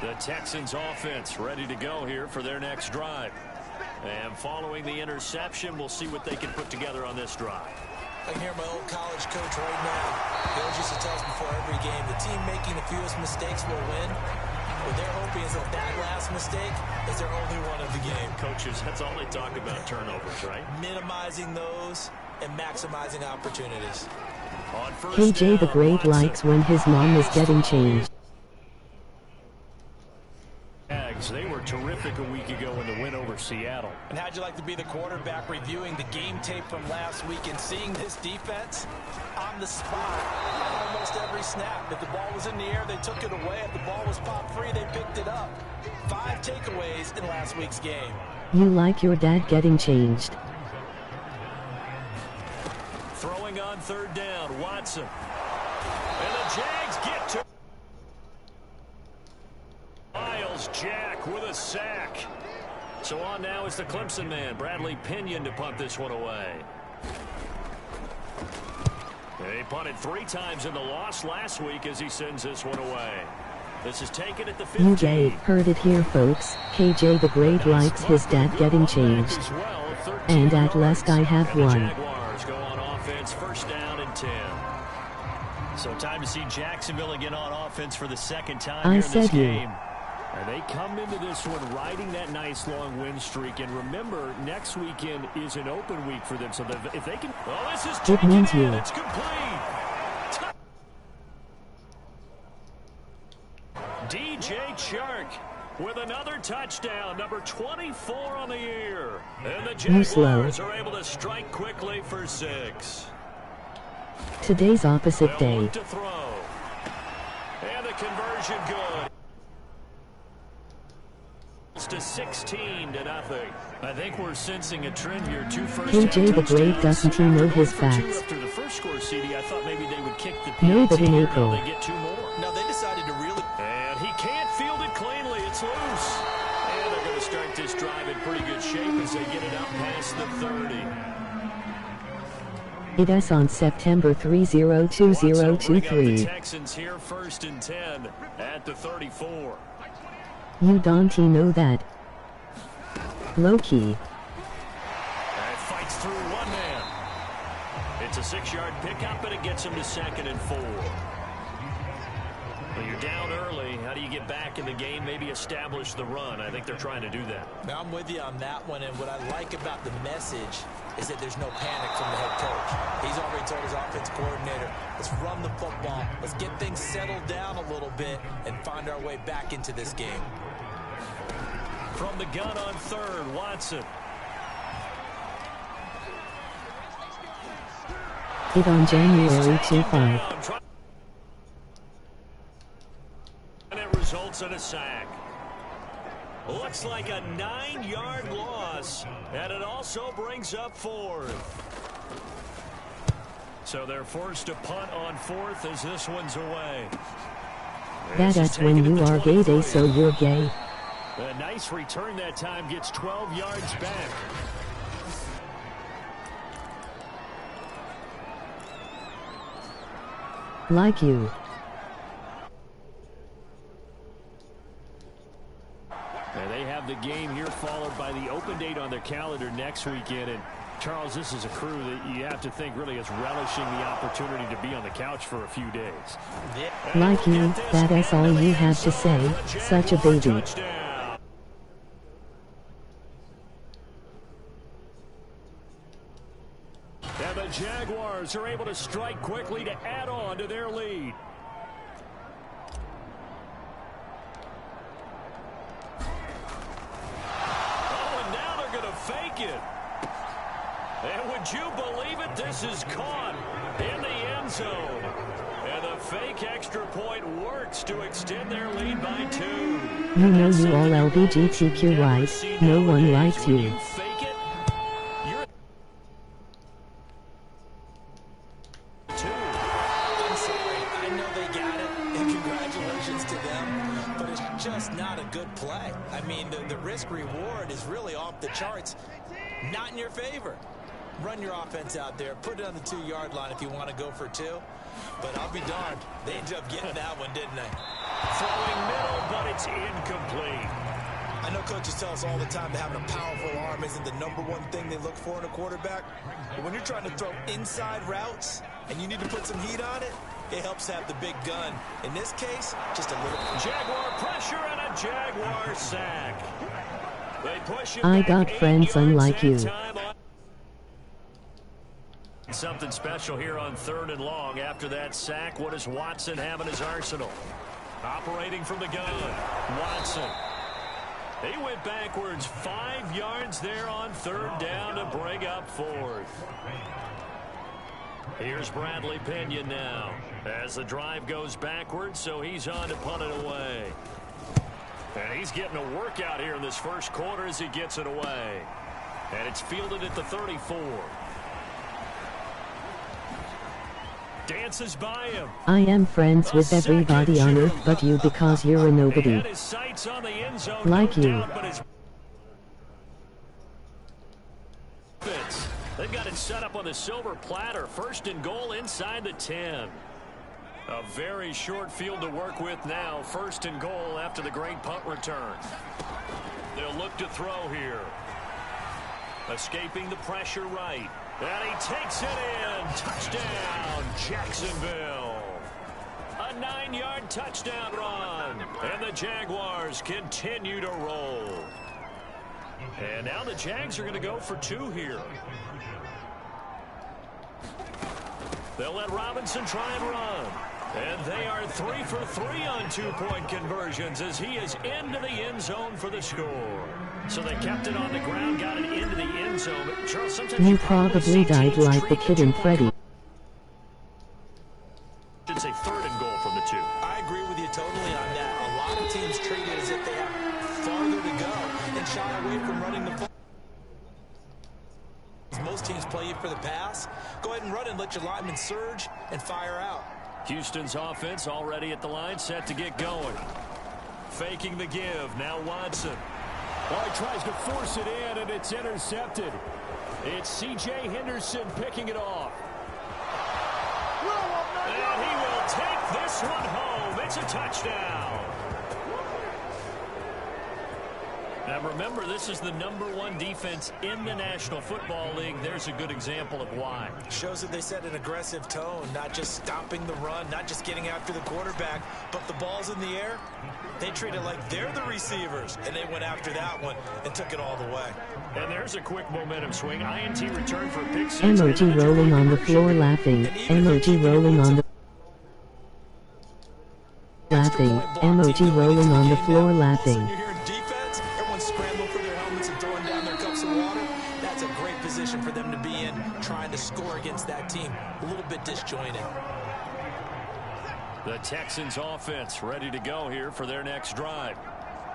[SPEAKER 4] The Texans offense ready to go here for their next drive. And following the interception, we'll see what they can put together on this drive.
[SPEAKER 5] I can hear my old college coach right now. He always used to tell us before every game, the team making the fewest mistakes will win. What they're hoping is that last mistake is their only one of the game.
[SPEAKER 4] Coaches, that's all they talk about, turnovers, right?
[SPEAKER 5] Minimizing those and maximizing opportunities.
[SPEAKER 4] On 1st
[SPEAKER 2] KJ the
[SPEAKER 4] down,
[SPEAKER 2] Great
[SPEAKER 4] Watson.
[SPEAKER 2] likes when his mom is getting changed.
[SPEAKER 4] They were terrific a week ago in the win over Seattle.
[SPEAKER 5] And how'd you like to be the quarterback reviewing the game tape from last week and seeing this defense on the spot on almost every snap? If the ball was in the air, they took it away. If the ball was popped free, they picked it up. 5 takeaways in last week's game.
[SPEAKER 2] You like your dad getting changed.
[SPEAKER 4] Throwing on 3rd down, Watson. And the Jags get to Miles Jack with a sack. So on now is the Clemson man, Bradley Pinion, to punt this one away. They punted 3 times in the loss last week as he sends this one away. This is taken at the 15.
[SPEAKER 2] You gay heard it here, folks. KJ the Great likes his dad getting changed. And at last I have one.
[SPEAKER 4] Jaguars go on offense, 1st down and 10. So time to see Jacksonville again on offense for the 2nd time here in this game. And they come into this one riding that nice long win streak. And remember, next weekend is an open week for them. So if they can... Well, this is taken in. It's complete. DJ Chark with another touchdown, number 24 on the year. And the Jaguars are able to strike quickly for 6.
[SPEAKER 2] Today's opposite day.
[SPEAKER 4] To throw. And the conversion good. to 16-0. I think we're sensing a trend here. Two first
[SPEAKER 2] KJ the Great, doesn't he know his facts?
[SPEAKER 4] After the first score, CD, I thought maybe they would kick the
[SPEAKER 2] No, but in
[SPEAKER 4] PAT.
[SPEAKER 2] April.
[SPEAKER 4] They get two more.
[SPEAKER 5] Now they decided to really...
[SPEAKER 4] And he can't field it cleanly. It's loose. And they're going to start this drive in pretty good shape as they get it out past the 30.
[SPEAKER 2] It is on September 302023.
[SPEAKER 4] Texans here first and 10 at the 34.
[SPEAKER 2] You don't know that. Low-key.
[SPEAKER 4] And fights through one man. It's a 6-yard pickup, but it gets him to 2nd and 4. Well, you're down early. How do you get back in the game? Maybe establish the run. I think they're trying to do that.
[SPEAKER 5] Now, I'm with you on that one, and what I like about the message is that there's no panic from the head coach. He's already told his offense coordinator, let's run the football, let's get things settled down a little bit and find our way back into this game.
[SPEAKER 4] From the gun on 3rd, Watson.
[SPEAKER 2] It on January 25.
[SPEAKER 4] And it results in a sack. Looks like a 9-yard loss, and it also brings up 4th. So they're forced to punt on 4th as this one's away.
[SPEAKER 2] That is when you are gay day, so you're gay.
[SPEAKER 4] A nice return that time, gets 12 yards back.
[SPEAKER 2] Like you.
[SPEAKER 6] And they have the game here followed by the open date on their calendar next weekend. And Charles, this is a crew that you have to think really is relishing the opportunity to be on the couch for a few days.
[SPEAKER 2] Like you, that is all you have to say, such a baby.
[SPEAKER 4] And the Jaguars are able to strike quickly to add on to their lead. Oh, and now they're going to fake it. And would you believe it? This is caught in the end zone. And the fake extra point works to extend their lead by 2.
[SPEAKER 2] You know you all LGBTQ right, no one likes you.
[SPEAKER 4] Fake it. You're 2.
[SPEAKER 5] I'm sorry, I know they got it, and congratulations to them, but it's just not a good play. I mean, the risk-reward is really off the charts, not in your favor. Run your offense out there, put it on the 2-yard line if you want to go for 2, but I'll be darned, they ended up getting that one, didn't they?
[SPEAKER 4] Throwing middle, but it's incomplete.
[SPEAKER 5] I know coaches tell us all the time that having a powerful arm isn't the #1 thing they look for in a quarterback. But when you're trying to throw inside routes and you need to put some heat on it, it helps have the big gun. In this case, just a little.
[SPEAKER 4] Jaguar pressure and a Jaguar sack. They push it
[SPEAKER 2] I
[SPEAKER 4] back
[SPEAKER 2] got
[SPEAKER 4] 8
[SPEAKER 2] friends
[SPEAKER 4] yards
[SPEAKER 2] unlike
[SPEAKER 4] that
[SPEAKER 2] you.
[SPEAKER 4] time on. Something special here on 3rd and long. After that sack, what does Watson have in his arsenal? Operating from the gun, Watson. He went backwards 5 yards there on 3rd down to bring up 4th. Here's Bradley Pinion now as the drive goes backwards, so he's on to punt it away. And he's getting a workout here in this first quarter as he gets it away. And it's fielded at the 34. Dances by him.
[SPEAKER 2] I am friends with everybody on earth but you because you're a nobody.
[SPEAKER 4] Had his sights on the end zone,
[SPEAKER 2] Like
[SPEAKER 4] no
[SPEAKER 2] you.
[SPEAKER 4] doubt, but his fits. They've got it set up on the silver platter. 1st and goal inside the 10. A very short field to work with now. 1st and goal after the great punt return. They'll look to throw here. Escaping the pressure right. And he takes it in. Touchdown, Jacksonville. A 9-yard touchdown run. And the Jaguars continue to roll. And now the Jags are going to go for 2 here. They'll let Robinson try and run. And they are 3 for 3 on 2-point conversions as he is into the end zone for the score. So they kept it on the ground, got it into the end zone. But Charles, sometimes
[SPEAKER 2] You probably died like the kid in Freddy.
[SPEAKER 4] Should say 3rd and goal from the 2.
[SPEAKER 5] I agree with you totally on that. A lot of teams treat it as if they have farther to go. and shy away from running the ball. Most teams play you for the pass. Go ahead and run and let your linemen surge and fire out.
[SPEAKER 4] Houston's offense already at the line, set to get going. Faking the give. Now Watson.
[SPEAKER 6] Well, he tries to force it in, and it's intercepted. It's C.J. Henderson picking it off.
[SPEAKER 4] And he will take this one home. It's a touchdown. Now remember, this is the #1 defense in the National Football League. There's a good example of why.
[SPEAKER 5] Shows that they set an aggressive tone, not just stopping the run, not just getting after the quarterback, but the ball's in the air. They treat it like they're the receivers, and they went after that one and took it all the way.
[SPEAKER 4] And there's a quick momentum swing. INT return for a pick six.
[SPEAKER 2] Emoji rolling on the floor laughing. Emoji rolling on the laughing. Emoji rolling on the floor laughing.
[SPEAKER 5] You're hearing defense, everyone's scrambling for their helmets and throwing down their cups of water. That's a great position for them to be in, trying to score against that team. A little bit disjointed.
[SPEAKER 4] The Texans offense ready to go here for their next drive.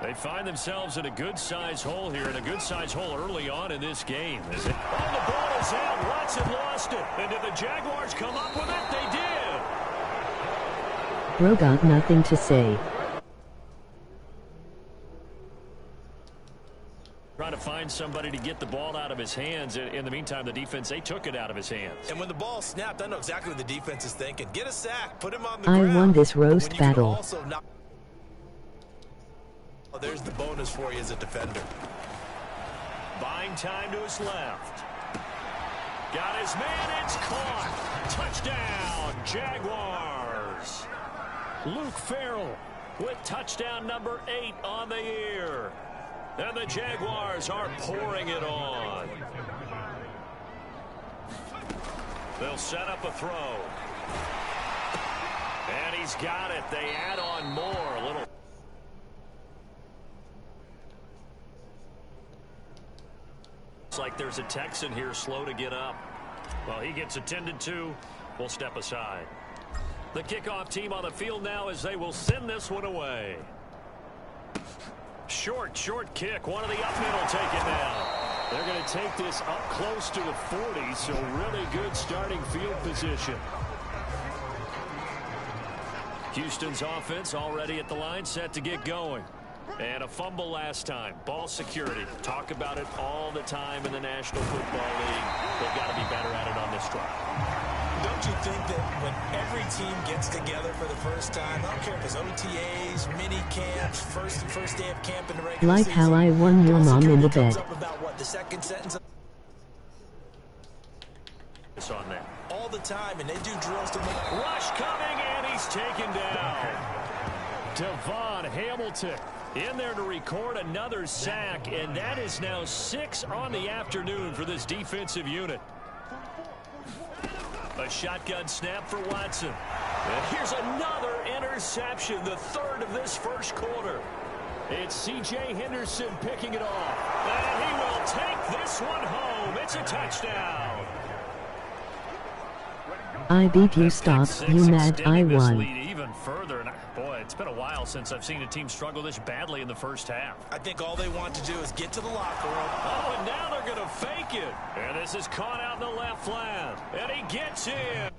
[SPEAKER 4] They find themselves in a good-sized hole here, and a good-sized hole early on in this game. Oh, the ball is out. Watson lost it. And did the Jaguars come up with it? They did.
[SPEAKER 2] Bro got nothing to say.
[SPEAKER 4] Trying to find somebody to get the ball out of his hands. In the meantime, the defense, they took it out of his hands.
[SPEAKER 5] And when the ball snapped, I know exactly what the defense is thinking. Get a sack, put him on the
[SPEAKER 2] I
[SPEAKER 5] ground.
[SPEAKER 2] won this roast battle.
[SPEAKER 5] Oh, there's the bonus for you as a defender.
[SPEAKER 4] Buying time to his left. Got his man, it's caught. Touchdown, Jaguars. Luke Farrell with touchdown number 8 on the year. And the Jaguars are pouring it on. They'll set up a throw. And he's got it. They add on more. A little. Looks like there's a Texan here slow to get up. Well, he gets attended to. We'll step aside. The kickoff team on the field now as they will send this one away. Short kick. One of the up middle take it down.
[SPEAKER 6] They're going to take this up close to the 40, so really good starting field position.
[SPEAKER 4] Houston's offense already at the line, set to get going. And a fumble last time. Ball security. Talk about it all the time in the National Football League. They've got to be better at it on this drive.
[SPEAKER 5] Don't you think that when every team gets together for the first time, I don't care if it's OTAs, mini camps, first day of camp in the regular
[SPEAKER 2] Like
[SPEAKER 5] season,
[SPEAKER 2] how I won your mom in the bed.
[SPEAKER 5] up about what, the second sentence
[SPEAKER 4] It's on there.
[SPEAKER 5] all the time, and they do drills to make
[SPEAKER 4] Rush coming, and he's taken down.
[SPEAKER 6] Devon Hamilton
[SPEAKER 4] In there to record another sack, and that is now 6 on the afternoon for this defensive unit. A shotgun snap for Watson. And here's another interception, the 3rd of this first quarter.
[SPEAKER 6] It's C.J. Henderson picking it off.
[SPEAKER 4] And he will take this one home. It's a touchdown.
[SPEAKER 2] I beat you, stop, you mad, I
[SPEAKER 4] Extending this
[SPEAKER 2] won.
[SPEAKER 4] lead even further. And boy, it's been a while since I've seen a team struggle this badly in the first half.
[SPEAKER 5] I think all they want to do is get to the locker room.
[SPEAKER 4] Oh, and now they're going to fake it. And this is caught out in the left flat. And he gets in.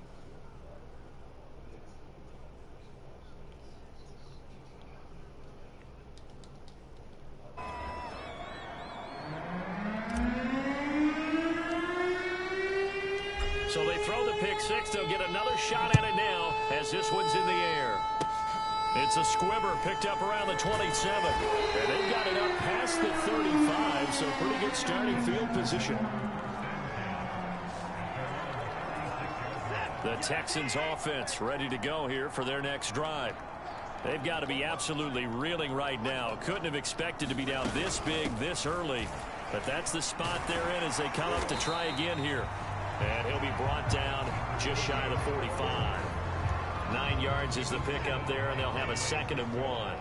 [SPEAKER 4] So they throw the pick six. They'll get another shot at it now as this one's in the air. It's a squibber picked up around the 27. And they've got it up past the 35, so pretty good starting field position. The Texans offense ready to go here for their next drive. They've got to be absolutely reeling right now. Couldn't have expected to be down this big this early. But that's the spot they're in as they come up to try again here. And he'll be brought down just shy of the 45. 9 yards is the pickup there, and they'll have a 2nd and 1.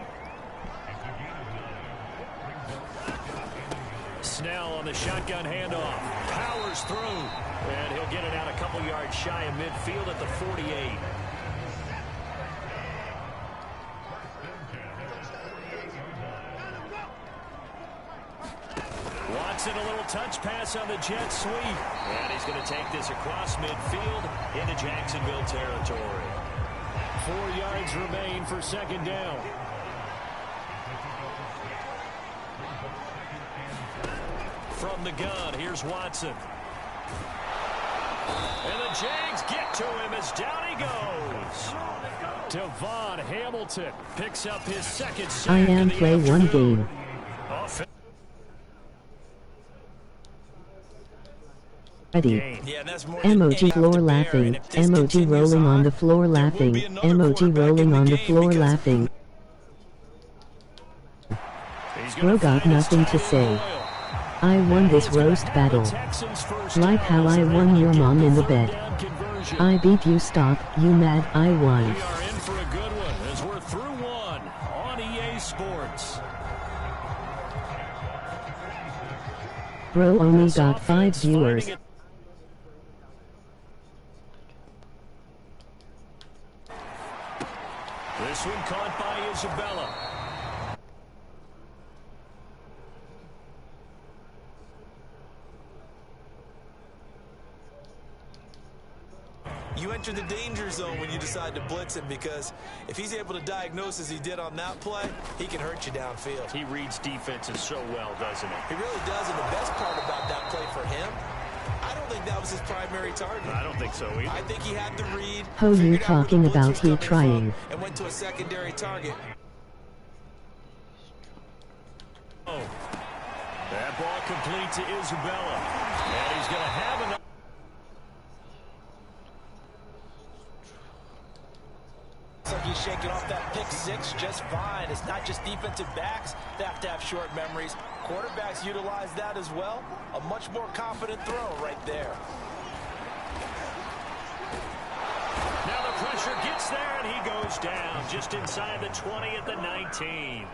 [SPEAKER 4] Snell on the shotgun handoff. Powers through. And he'll get it out a couple yards shy of midfield at the 48. Ducks in a little touch pass on the jet sweep. And he's going to take this across midfield into Jacksonville territory. 4 yards remain for second down. From the gun, here's Watson. And the Jags get to him as down he goes. Devon Hamilton picks up his second sack.
[SPEAKER 2] I am play one game. Ready. Emoji floor laughing. Emoji rolling on the floor laughing. Emoji rolling on the floor laughing. Bro got nothing to say. I won this roast battle. Like how I won your mom in the bed. I beat you, stop, you mad, I won.
[SPEAKER 4] We are in for a good one as we're through one on EA Sports.
[SPEAKER 2] Bro only got 5 viewers.
[SPEAKER 4] This one caught by Isabella.
[SPEAKER 5] You enter the danger zone when you decide to blitz him, because if he's able to diagnose as he did on that play, he can hurt you downfield.
[SPEAKER 4] He reads defenses so well, doesn't he?
[SPEAKER 5] He really does, and the best part about that play for him, I don't think that was his primary target.
[SPEAKER 4] I don't think so either.
[SPEAKER 5] I think he had the read.
[SPEAKER 2] Who you talking about? He trying.
[SPEAKER 5] And went to a secondary target.
[SPEAKER 4] Oh, that ball complete to Isabella. And he's going to have enough.
[SPEAKER 5] Looks like he's shaking off that pick six just fine. It's not just defensive backs that have to have short memories. Quarterbacks utilize that as well. A much more confident throw right there.
[SPEAKER 4] Now the pressure gets there, and he goes down just inside the 20 at the 19.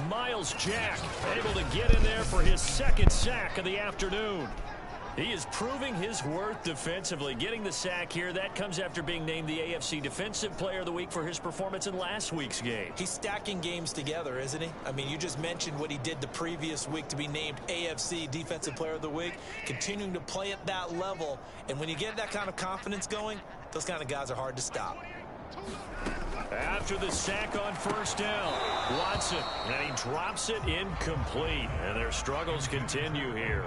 [SPEAKER 4] Miles Jack able to get in there for his second sack of the afternoon. He is proving his worth defensively. Getting the sack here, that comes after being named the AFC Defensive Player of the Week for his performance in last week's game.
[SPEAKER 5] He's stacking games together, isn't he? I mean, you just mentioned what he did the previous week to be named AFC Defensive Player of the Week, continuing to play at that level. And when you get that kind of confidence going, those kind of guys are hard to stop.
[SPEAKER 4] After the sack on first down, Watson, and he drops it incomplete. And their struggles continue here.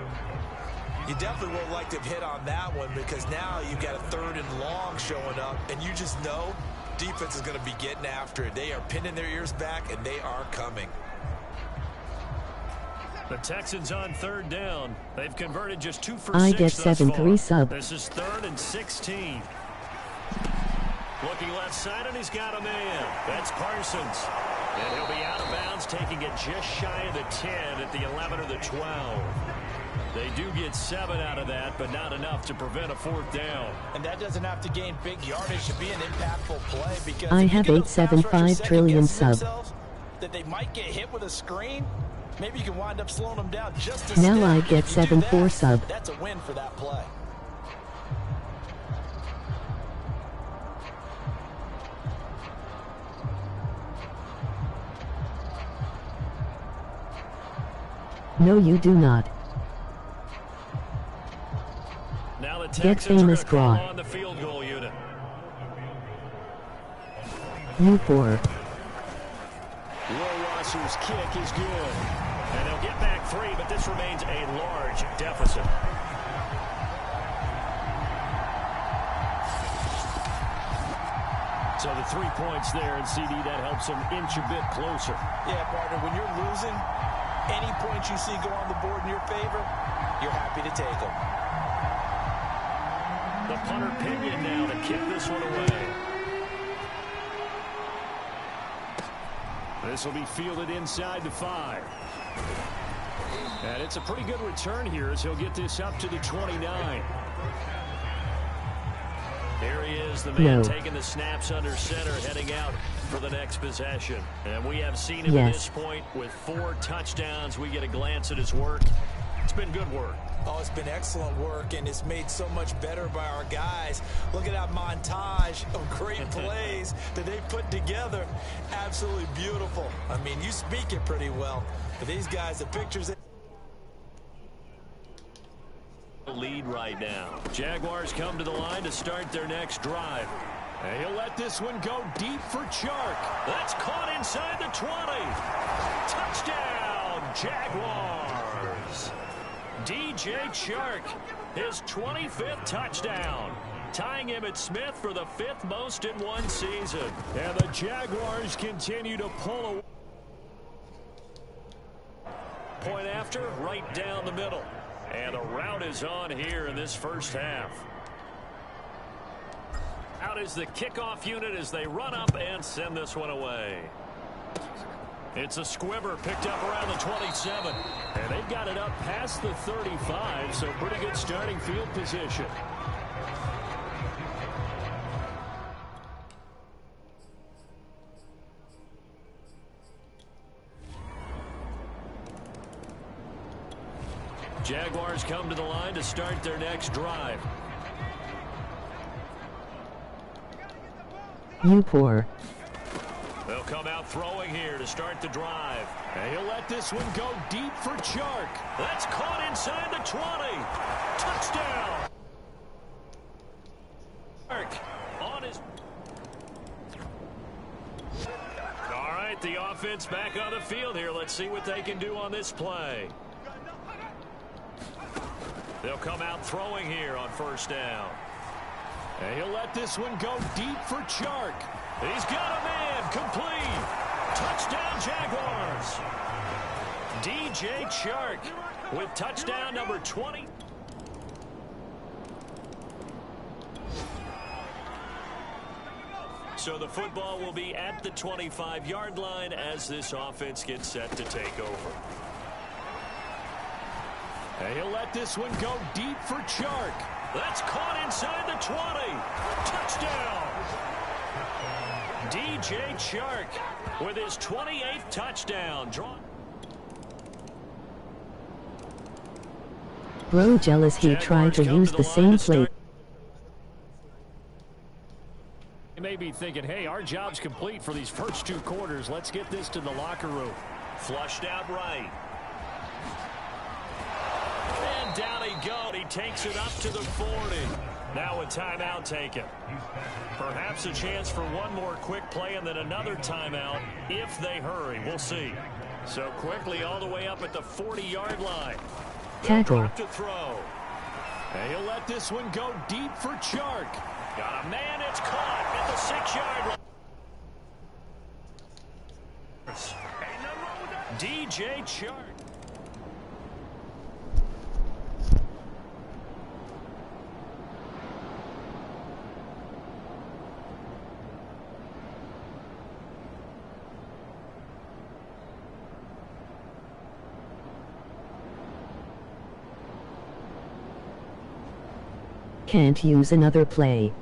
[SPEAKER 5] You definitely would like to have hit on that one, because now you've got a 3rd and long showing up, and you just know defense is going to be getting after it. They are pinning their ears back, and they are coming.
[SPEAKER 4] The Texans on 3rd down. They've converted just 2 for 6
[SPEAKER 2] I get
[SPEAKER 4] thus
[SPEAKER 2] 7-3
[SPEAKER 4] far.
[SPEAKER 2] sub.
[SPEAKER 4] This is 3rd and 16. Looking left side, and he's got a man. That's Parsons. And he'll be out of bounds, taking it just shy of the 10 at the 11 or the 12. They do get 7 out of that, but not enough to prevent a 4th down.
[SPEAKER 5] And that doesn't have to gain big yardage to be an impactful play, because
[SPEAKER 2] I have 875 trillion sub.
[SPEAKER 5] That they might get hit with a screen. Maybe you can wind up slowing them down just a
[SPEAKER 2] Now
[SPEAKER 5] step.
[SPEAKER 2] I get
[SPEAKER 5] If you do
[SPEAKER 2] 7-4
[SPEAKER 5] that,
[SPEAKER 2] sub.
[SPEAKER 5] That's a win for that play.
[SPEAKER 2] No, you do not.
[SPEAKER 4] Now the
[SPEAKER 2] Get
[SPEAKER 4] Texans
[SPEAKER 2] famous
[SPEAKER 4] are going to call
[SPEAKER 2] Gronk.
[SPEAKER 4] on the field goal unit.
[SPEAKER 2] U4.
[SPEAKER 4] Will Rosser's kick is good. And they'll get back 3, but this remains a large deficit. So the 3 points there, and CD, that helps them inch a bit closer.
[SPEAKER 5] Yeah, partner, when you're losing, any points you see go on the board in your favor, you're happy to take them.
[SPEAKER 4] The punter Pinion now to kick this one away. This will be fielded inside the 5. And it's a pretty good return here as he'll get this up to the 29. Here he is, the man taking the snaps under center, heading out for the next possession. And we have seen him at this point with 4 touchdowns. We get a glance at his work. It's been good work.
[SPEAKER 5] Oh, it's been excellent work, and it's made so much better by our guys. Look at that montage of great plays that they put together. Absolutely beautiful. I mean, you speak it pretty well. But these guys, the pictures...
[SPEAKER 4] lead right now. Jaguars come to the line to start their next drive. And he'll let this one go deep for Chark. That's caught inside the 20. Touchdown, Jaguars. DJ Chark, his 25th touchdown, tying Emmitt Smith for the 5th most in one season. And the Jaguars continue to pull away. Point after, right down the middle. And the route is on here in this first half. Out is the kickoff unit as they run up and send this one away. It's a squibber picked up around the 27. And they've got it up past the 35, so pretty good starting field position. Jaguars come to the line to start their next drive.
[SPEAKER 2] You poor.
[SPEAKER 4] They'll come out throwing here to start the drive. And he'll let this one go deep for Chark. That's caught inside the 20. Touchdown. Chark on his... All right, the offense back on the field here. Let's see what they can do on this play. They'll come out throwing here on first down. And he'll let this one go deep for Chark. He's got a man, complete. Touchdown, Jaguars. DJ Chark with touchdown number 20. So the football will be at the 25-yard line as this offense gets set to take over. And he'll let this one go deep for Chark. That's caught inside the 20. Touchdown. DJ Chark with his 28th touchdown.
[SPEAKER 2] Bro jealous he tried to use the same play.
[SPEAKER 4] You may be thinking, hey, our job's complete for these first 2 quarters. Let's get this to the locker room. Flushed out right. And down he goes. He takes it up to the 40. Now a timeout taken. Perhaps a chance for one more quick play and then another timeout if they hurry. We'll see. So quickly all the way up at the 40-yard line.
[SPEAKER 2] Tackle.
[SPEAKER 4] To throw. And he'll let this one go deep for Chark. Got a man. It's caught at the 6-yard line. DJ Chark.
[SPEAKER 2] Can't use another play.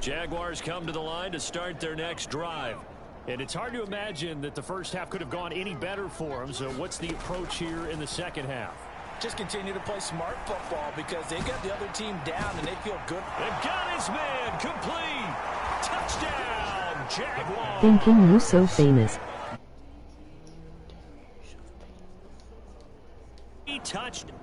[SPEAKER 4] Jaguars come to the line to start their next drive. And it's hard to imagine that the first half could have gone any better for them. So what's the approach here in the second half?
[SPEAKER 5] Just continue to play smart football because they got the other team down and they feel good.
[SPEAKER 4] They've got his man complete. Touchdown, Jaguars.
[SPEAKER 2] Thinking you so famous.
[SPEAKER 4] He touched.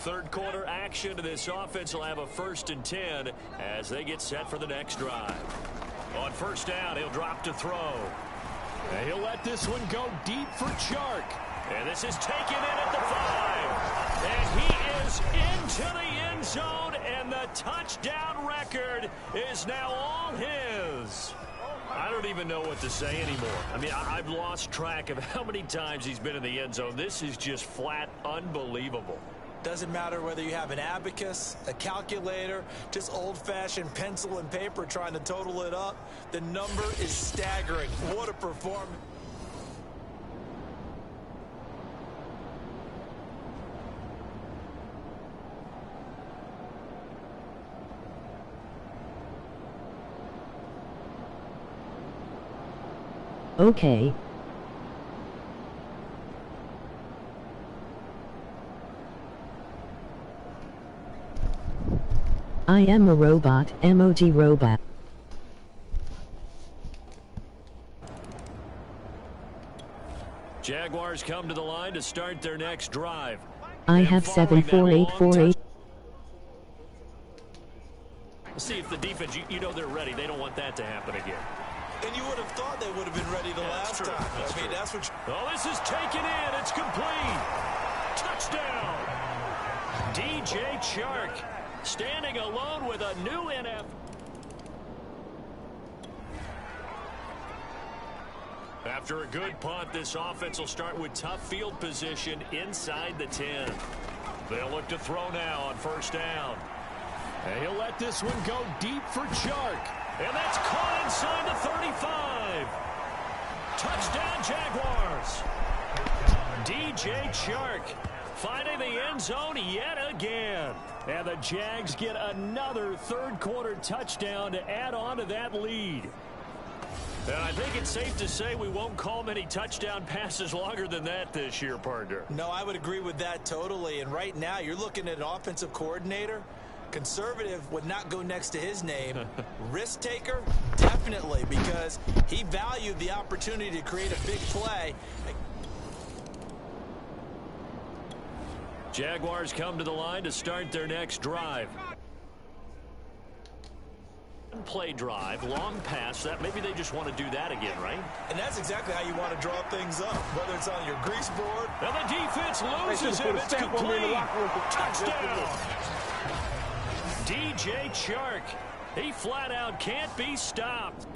[SPEAKER 4] Third quarter action to this offense will have a 1st and 10 as they get set for the next drive. On first down, he'll drop to throw. And he'll let this one go deep for Chark. And this is taken in at the 5. And he is into the end zone, and the touchdown record is now all his. I don't even know what to say anymore. I mean, I've lost track of how many times he's been in the end zone. This is just flat unbelievable.
[SPEAKER 5] Doesn't matter whether you have an abacus, a calculator, just old-fashioned pencil and paper trying to total it up. The number is staggering. What a performance.
[SPEAKER 2] Okay. I am a robot, emoji robot.
[SPEAKER 6] Jaguars come to the line to start their next drive.
[SPEAKER 2] I
[SPEAKER 6] And
[SPEAKER 2] have
[SPEAKER 6] following that
[SPEAKER 2] 74848.
[SPEAKER 6] See if the defense, you know they're ready. They don't want that to happen again.
[SPEAKER 5] And you would have thought they would have been ready the last time. I mean, that's what.
[SPEAKER 6] Oh, this is taken in. It's complete. Touchdown. DJ Chark standing alone with a new NFL. After a good punt, this offense will start with tough field position inside the 10. They'll look to throw now on first down. And he'll let this one go deep for Chark. And that's caught inside the 35. Touchdown, Jaguars. DJ Chark finding the end zone yet again. And the Jags get another third-quarter touchdown to add on to that lead. And I think it's safe to say we won't call many touchdown passes longer than that this year, partner.
[SPEAKER 5] No, I would agree with that totally. And right now, you're looking at an offensive coordinator. Conservative would not go next to his name. Risk taker, definitely, because he valued the opportunity to create a big play.
[SPEAKER 6] Jaguars come to the line to start their next drive. Play drive, long pass. That maybe they just want to do that again, right?
[SPEAKER 5] And that's exactly how you want to draw things up, whether it's on your grease board.
[SPEAKER 6] And the defense loses him. It's complete. Touchdown. DJ Chark. He flat out can't be stopped.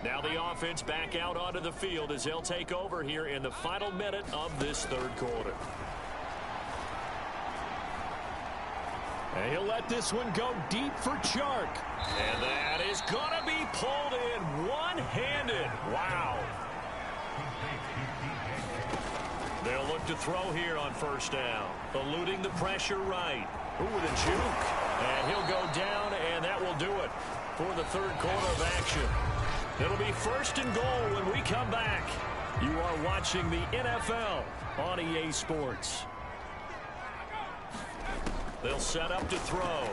[SPEAKER 6] Now the offense back out onto the field as they'll take over here in the final minute of this third quarter. And he'll let this one go deep for Chark. And that is going to be pulled in one-handed. Wow. They'll look to throw here on first down. Eluding the pressure right. Ooh, with a juke. And he'll go down, and that will do it for the third quarter of action. It'll be first and goal when we come back. You are watching the NFL on EA Sports. They'll set up to throw.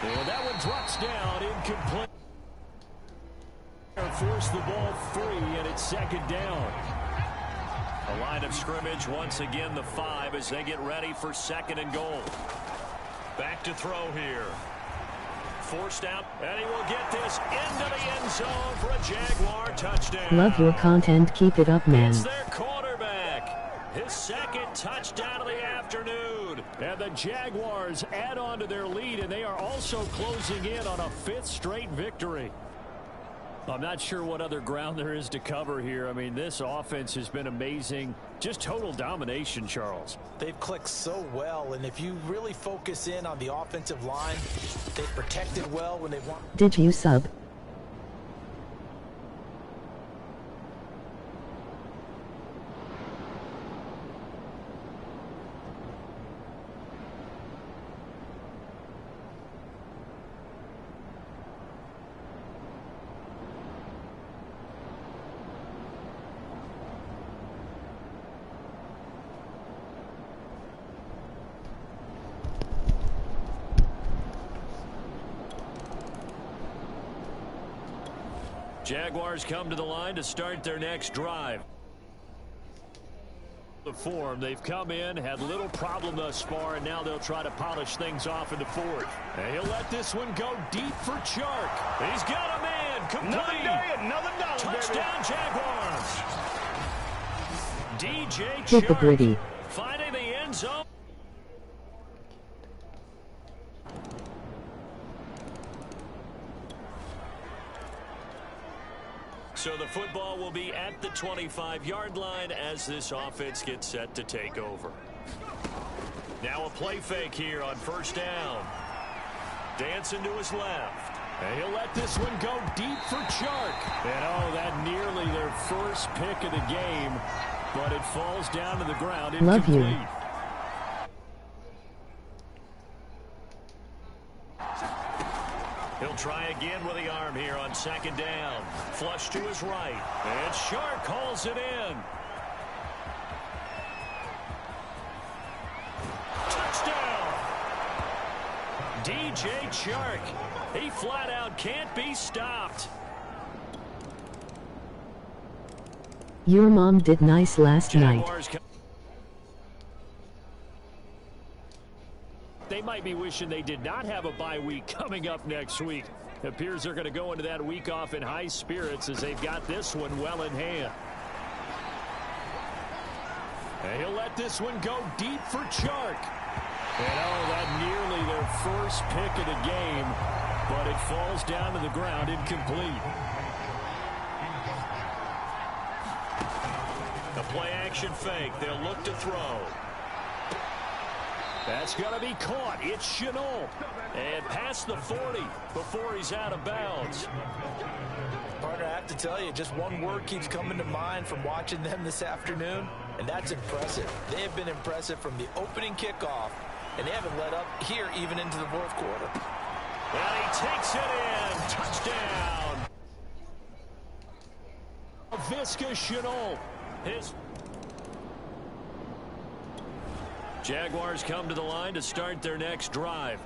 [SPEAKER 6] And that one drops down incomplete. Force the ball free, and it's second down. The line of scrimmage once again the 5 as they get ready for second and goal. Back to throw here. Forced out, and he will get this into the end zone for a Jaguar touchdown.
[SPEAKER 2] Love your content, keep it up, man.
[SPEAKER 6] It's their quarterback. His second touchdown of the afternoon. And the Jaguars add on to their lead, and they are also closing in on a 5th straight victory. I'm not sure what other ground there is to cover here. I mean, this offense has been amazing. Just total domination, Charles.
[SPEAKER 5] They've clicked so well, and if you really focus in on the offensive line, they've protected well when they want.
[SPEAKER 2] Did you sub?
[SPEAKER 6] Jaguars come to the line to start their next drive. The form, they've come in, had little problem thus far, and now they'll try to polish things off in the fourth. And he'll let this one go deep for Chark. He's got a man. Complete.
[SPEAKER 9] Another day, another dollar,
[SPEAKER 6] touchdown,
[SPEAKER 9] baby.
[SPEAKER 6] Jaguars. DJ
[SPEAKER 2] Hit the gritty.
[SPEAKER 6] Chark finding the end zone. So the football will be at the 25-yard line as this offense gets set to take over. Now a play fake here on first down. Dancing to his left. And he'll let this one go deep for Chark. And oh, that nearly their first pick of the game. But it falls down to the ground.
[SPEAKER 2] Love
[SPEAKER 6] Incomplete.
[SPEAKER 2] you.
[SPEAKER 4] He'll try again with the arm here on second down. Flush to his right. And Shark calls it in. Touchdown! DJ Chark. He flat out can't be stopped.
[SPEAKER 2] Your mom did nice last night.
[SPEAKER 4] They might be wishing they did not have a bye week coming up next week. It appears they're going to go into that week off in high spirits as they've got this one well in hand. And he'll let this one go deep for Chark. And that nearly their first pick of the game, but it falls down to the ground incomplete. A play action fake. They'll look to throw. That's going to be caught. It's Chenault. And past the 40 before he's out of bounds.
[SPEAKER 5] Partner, I have to tell you, just one word keeps coming to mind from watching them this afternoon, and that's impressive. They have been impressive from the opening kickoff, and they haven't let up here even into the fourth quarter.
[SPEAKER 4] And he takes it in. Touchdown. Visca Chenault. Jaguars come to the line to start their next drive.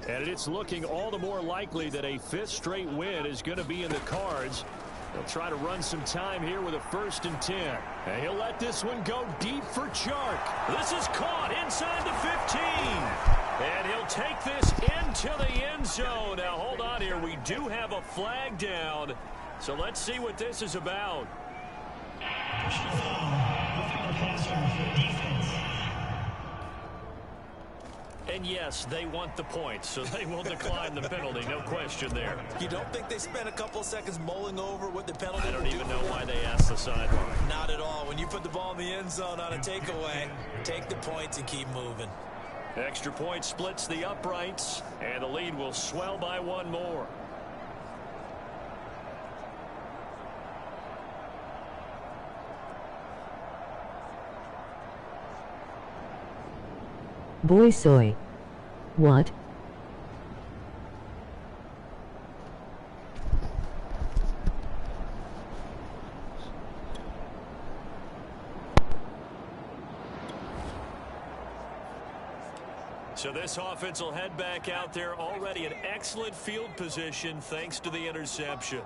[SPEAKER 4] And it's looking all the more likely that a fifth straight win is going to be in the cards. They'll try to run some time here with a 1st and 10. And he'll let this one go deep for Chark. This is caught inside the 15. And he'll take this into the end zone. Now, hold on here. We do have a flag down. So let's see what this is about. And yes, they want the points, so they will decline the penalty. No question there.
[SPEAKER 5] You don't think they spent a couple of seconds mulling over what the penalty
[SPEAKER 4] I don't even know why they asked the sideline.
[SPEAKER 5] Not at all. When you put the ball in the end zone on a takeaway, take the points and keep moving.
[SPEAKER 4] Extra point splits the uprights, and the lead will swell by one more.
[SPEAKER 2] Boy soy. What?
[SPEAKER 4] So this offense will head back out there, already in excellent field position thanks to the interception.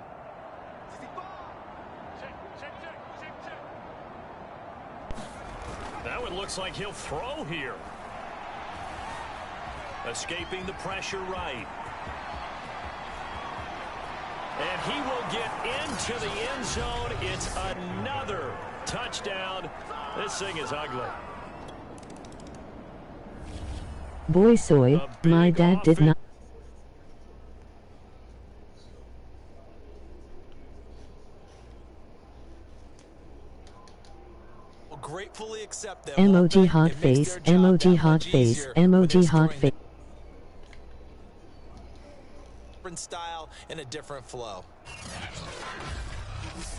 [SPEAKER 4] Now it looks like he'll throw here. Escaping the pressure right. And he will get into the end zone. It's another touchdown. This thing is ugly.
[SPEAKER 2] Boy soy, my dad did not.
[SPEAKER 5] Gratefully accept them.
[SPEAKER 2] Emoji hot face, emoji hot face, emoji hot face.
[SPEAKER 5] Different style and a different flow.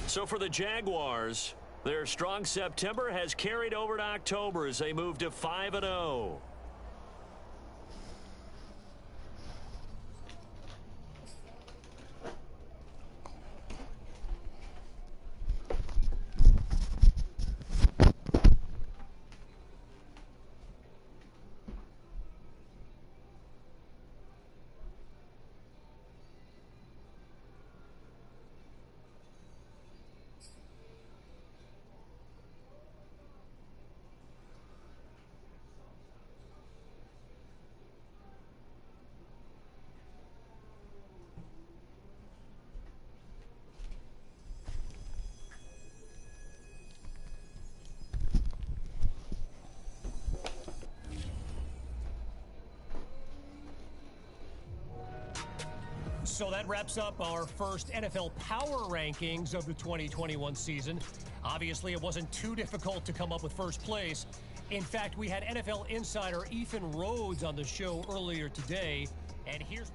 [SPEAKER 4] So for the Jaguars, their strong September has carried over to October as they move to 5-0.
[SPEAKER 9] So that wraps up our first NFL Power Rankings of the 2021 season. Obviously, it wasn't too difficult to come up with first place. In fact, we had NFL insider Ethan Rhodes on the show earlier today, and here's...